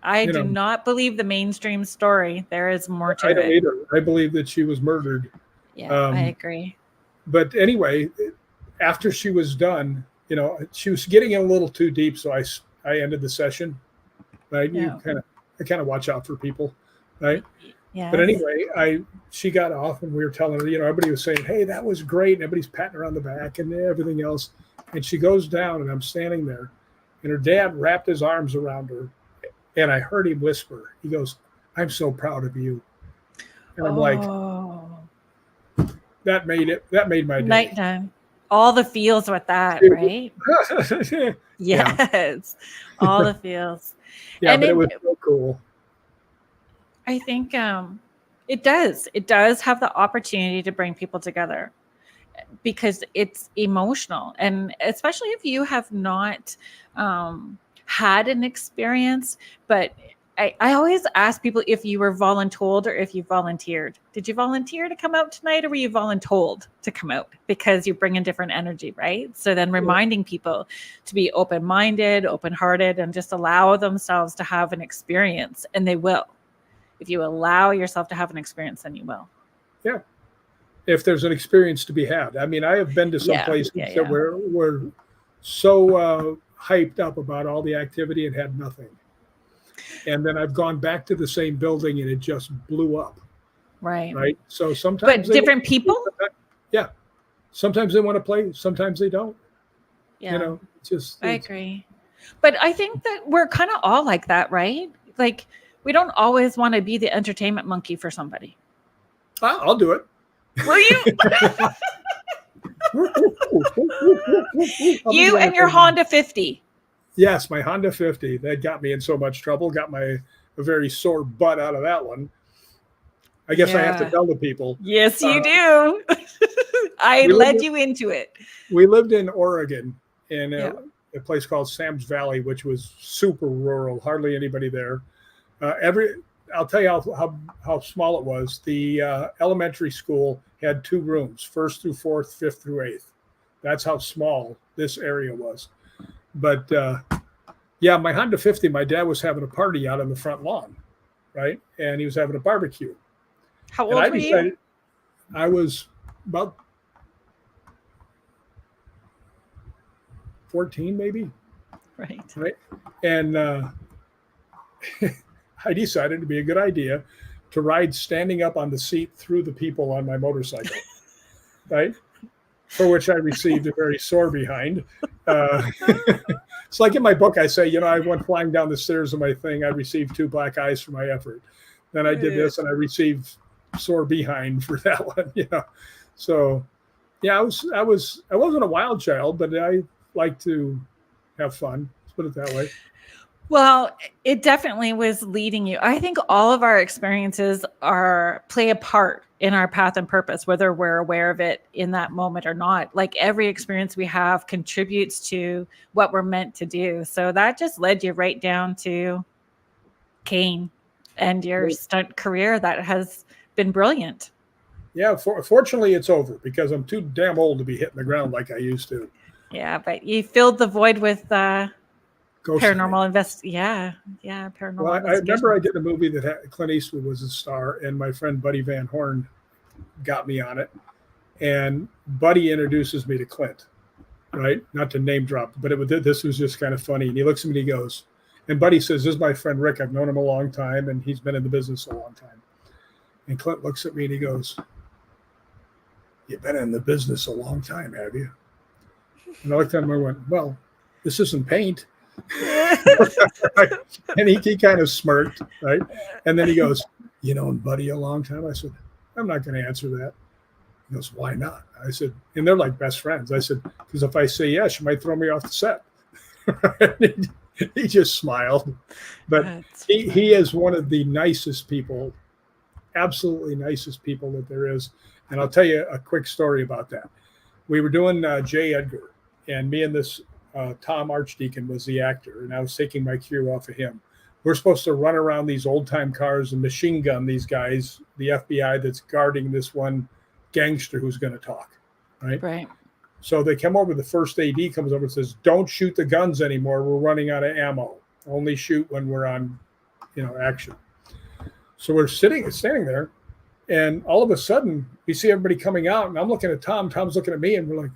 I do not believe the mainstream story. There is more to it. I don't either. I believe that she was murdered. Yeah, I agree. But anyway, after she was done, she was getting a little too deep, so I ended the session. Right? Yeah. I kind of watch out for people, right? Yeah. But anyway, she got off, and we were telling her, everybody was saying, "Hey, that was great," and everybody's patting her on the back and everything else. And she goes down, and I'm standing there, and her dad wrapped his arms around her, and I heard him whisper. He goes, "I'm so proud of you," and I'm like. That made my day. Nighttime. All the feels with that, right? Yes. All the feels. Yeah, but it was so cool. I think it does. It does have the opportunity to bring people together because it's emotional. And especially if you have not had an experience, but I always ask people if you were voluntold or if you volunteered. Did you volunteer to come out tonight, or were you voluntold to come out? Because you bring in different energy, right? So then reminding people to be open-minded, open-hearted, and just allow themselves to have an experience, and they will. If you allow yourself to have an experience, then you will. Yeah. If there's an experience to be had. I mean, I have been to some places that were so hyped up about all the activity and had nothing. And then I've gone back to the same building and it just blew up. Right. Right. So sometimes. But different people? Yeah. Sometimes they want to play. Sometimes they don't. Yeah. I agree. But I think that we're kind of all like that, right? Like, we don't always want to be the entertainment monkey for somebody. I'll do it. Will you? You and your Honda 50. Yes, my Honda 50. That got me in so much trouble. Got a very sore butt out of that one. I guess I have to tell the people. Yes, you do. I led you into it. We lived in Oregon in a place called Sam's Valley, which was super rural, hardly anybody there. I'll tell you how small it was. The elementary school had 2 rooms, 1st through 4th, 5th through 8th. That's how small this area was. But my Honda 50, my dad was having a party out on the front lawn, right? And he was having a barbecue. How old were you? I was about 14, maybe. Right. And I decided it'd be a good idea to ride standing up on the seat through the people on my motorcycle, right? For which I received a very sore behind. It's like in my book, I say, I went flying down the stairs of my thing. I received 2 black eyes for my effort. Then I did this and I received sore behind for that one, So I wasn't a wild child, but I like to have fun. Let's put it that way. Well, it definitely was leading you. I think all of our experiences play a part in our path and purpose, whether we're aware of it in that moment or not. Like every experience we have contributes to what we're meant to do. So that just led you right down to Kane and your stunt career that has been brilliant. Yeah, fortunately it's over because I'm too damn old to be hitting the ground like I used to. Yeah, but you filled the void with paranormal paranormal. Well, I remember I did a movie that had Clint Eastwood was a star, and my friend Buddy Van Horn got me on it. And Buddy introduces me to Clint, right? Not to name drop, but this was just kind of funny. And he looks at me and he goes, and Buddy says, "This is my friend Rick. I've known him a long time, and he's been in the business a long time." And Clint looks at me and he goes, "You've been in the business a long time, have you?" And I looked at him and I went, "Well, this isn't paint." Right? And he kind of smirked, right? And then he goes, "You known Buddy a long time?" I said, "I'm not going to answer that." He goes, "Why not?" I said, and they're like best friends. I said, "Because if I say yes, you might throw me off the set." He just smiled. But he is one of the nicest people, absolutely nicest people that there is. And I'll tell you a quick story about that. We were doing J. Edgar, and me and this Tom Archdeacon was the actor, and I was taking my cue off of him. We're supposed to run around these old-time cars and machine gun these guys, the FBI that's guarding this one gangster who's going to talk, right? Right. So they come over, the first AD comes over and says, "Don't shoot the guns anymore. We're running out of ammo. Only shoot when we're on, action." So we're standing there, and all of a sudden we see everybody coming out, and I'm looking at Tom. Tom's looking at me, and we're like,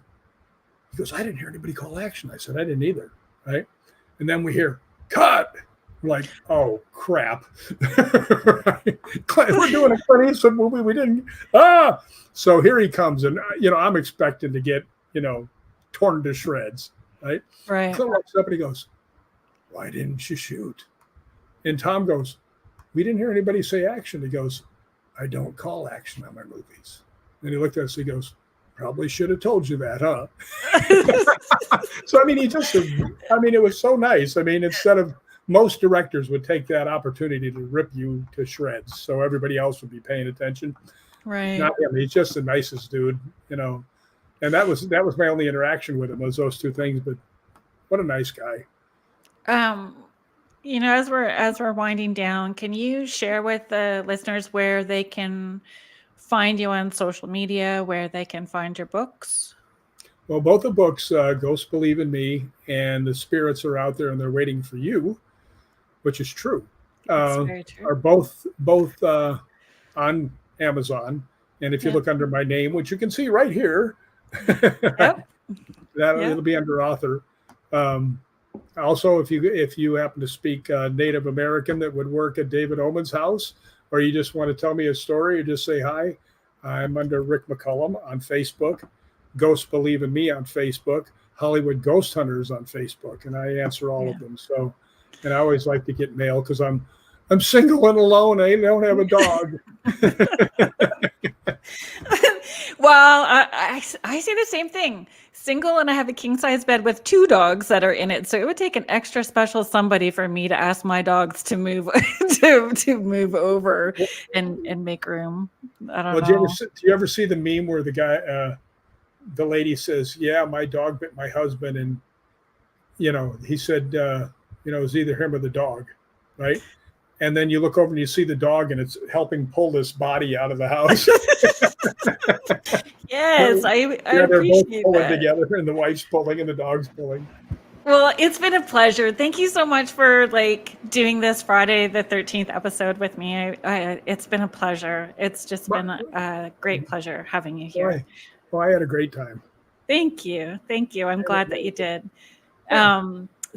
he goes, "I didn't hear anybody call action." I said, "I didn't either." Right. And then we hear, "Cut." We're like, "Oh, crap." We're doing a Clint Eastwood movie. We didn't. So here he comes. And, I'm expecting to get, torn to shreds. Right. Right. Clint walks up and he goes, "Why didn't you shoot?" And Tom goes, "We didn't hear anybody say action." He goes, "I don't call action on my movies." And he looked at us, he goes, "Probably should have told you that, huh?" So, it was so nice. Instead of most directors would take that opportunity to rip you to shreds, so everybody else would be paying attention. Right. Not him. He's just the nicest dude, And that was my only interaction with him, was those two things. But what a nice guy. As we're winding down, can you share with the listeners where they can find you on social media, where they can find your books? Well, both the books, Ghosts Believe in Me and The Spirits Are Out There and They're Waiting for You, which is true, very true. are both on Amazon. And if you look under my name, which you can see right here, it'll be under author. Also, if you happen to speak Native American that would work at David Oman's house, or you just want to tell me a story or just say hi, I'm under Rick McCallum on Facebook, Ghosts Believe in Me on Facebook, Hollywood Ghosthunters on Facebook, and I answer all of them. So, and I always like to get mail because I'm single and alone. I don't have a dog. Well, I say the same thing. Single, and I have a king size bed with 2 dogs that are in it. So it would take an extra special somebody for me to ask my dogs to move to move over and make room. I don't know. Do you ever see the meme where the guy, the lady says, "Yeah, my dog bit my husband," and he said, it was either him or the dog, right? And then you look over and you see the dog, and it's helping pull this body out of the house. Yes, I they're appreciate both pulling that. together, and the wife's pulling and the dog's pulling. Well, it's been a pleasure. Thank you so much for doing this Friday the 13th episode with me. It's been a pleasure. It's just been a great pleasure having you here. Well, I had a great time. Thank you. I'm glad that you did.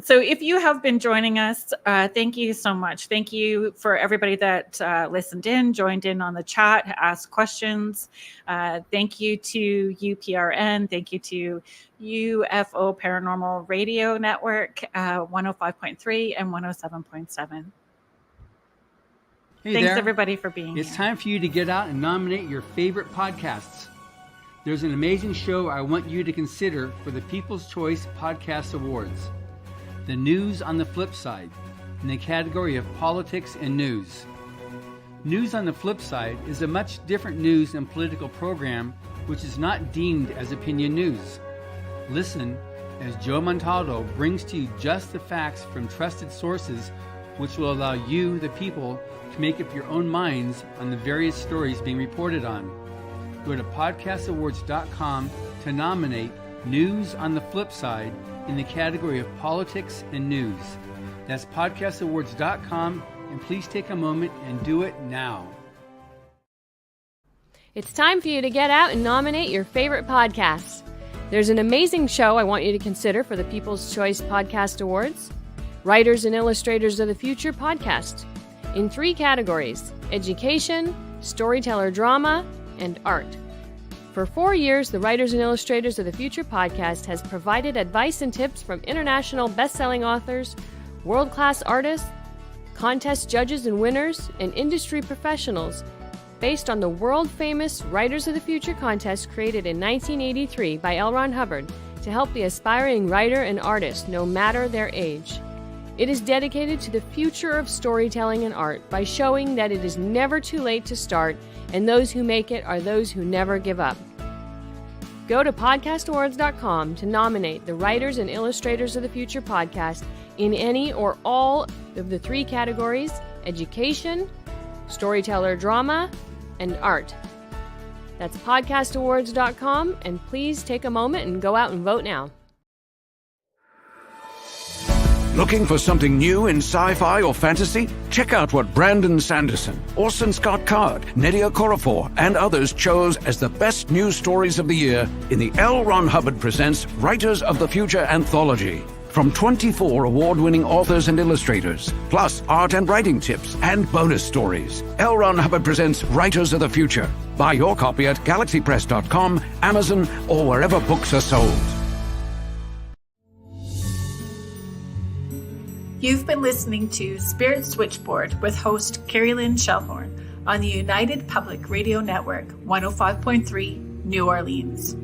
So if you have been joining us, thank you so much. Thank you for everybody that listened in, joined in on the chat, asked questions. Thank you to UPRN. Thank you to UFO Paranormal Radio Network, 105.3 and 107.7. Hey Thanks there. everybody for being here. It's time for you to get out and nominate your favorite podcasts. There's an amazing show I want you to consider for the People's Choice Podcast Awards. The News on the Flip Side, in the category of politics and news. News on the Flip Side is a much different news and political program which is not deemed as opinion news. Listen as Joe Montaldo brings to you just the facts from trusted sources which will allow you, the people, to make up your own minds on the various stories being reported on. Go to podcastawards.com to nominate News on the Flip Side in the category of politics and news. That's podcastawards.com, and please take a moment and do it now. It's time for you to get out and nominate your favorite podcasts. There's an amazing show I want you to consider for the People's Choice Podcast Awards. Writers and Illustrators of the Future podcast, in 3 categories: education, storyteller drama, and art. For 4 years, the Writers and Illustrators of the Future podcast has provided advice and tips from international best-selling authors, world-class artists, contest judges and winners, and industry professionals based on the world-famous Writers of the Future contest created in 1983 by L. Ron Hubbard to help the aspiring writer and artist no matter their age. It is dedicated to the future of storytelling and art by showing that it is never too late to start, and those who make it are those who never give up. Go to podcastawards.com to nominate the Writers and Illustrators of the Future podcast in any or all of the 3 categories: education, storyteller drama, and art. That's podcastawards.com, and please take a moment and go out and vote now. Looking for something new in sci-fi or fantasy? Check out what Brandon Sanderson, Orson Scott Card, Nnedi Okorafor, and others chose as the best news stories of the year in the L. Ron Hubbard Presents Writers of the Future Anthology. From 24 award-winning authors and illustrators, plus art and writing tips and bonus stories. L. Ron Hubbard Presents Writers of the Future. Buy your copy at galaxypress.com, Amazon, or wherever books are sold. You've been listening to Spirit Switchboard with host Kerrilynn Shellhorn on the United Public Radio Network, 105.3 New Orleans.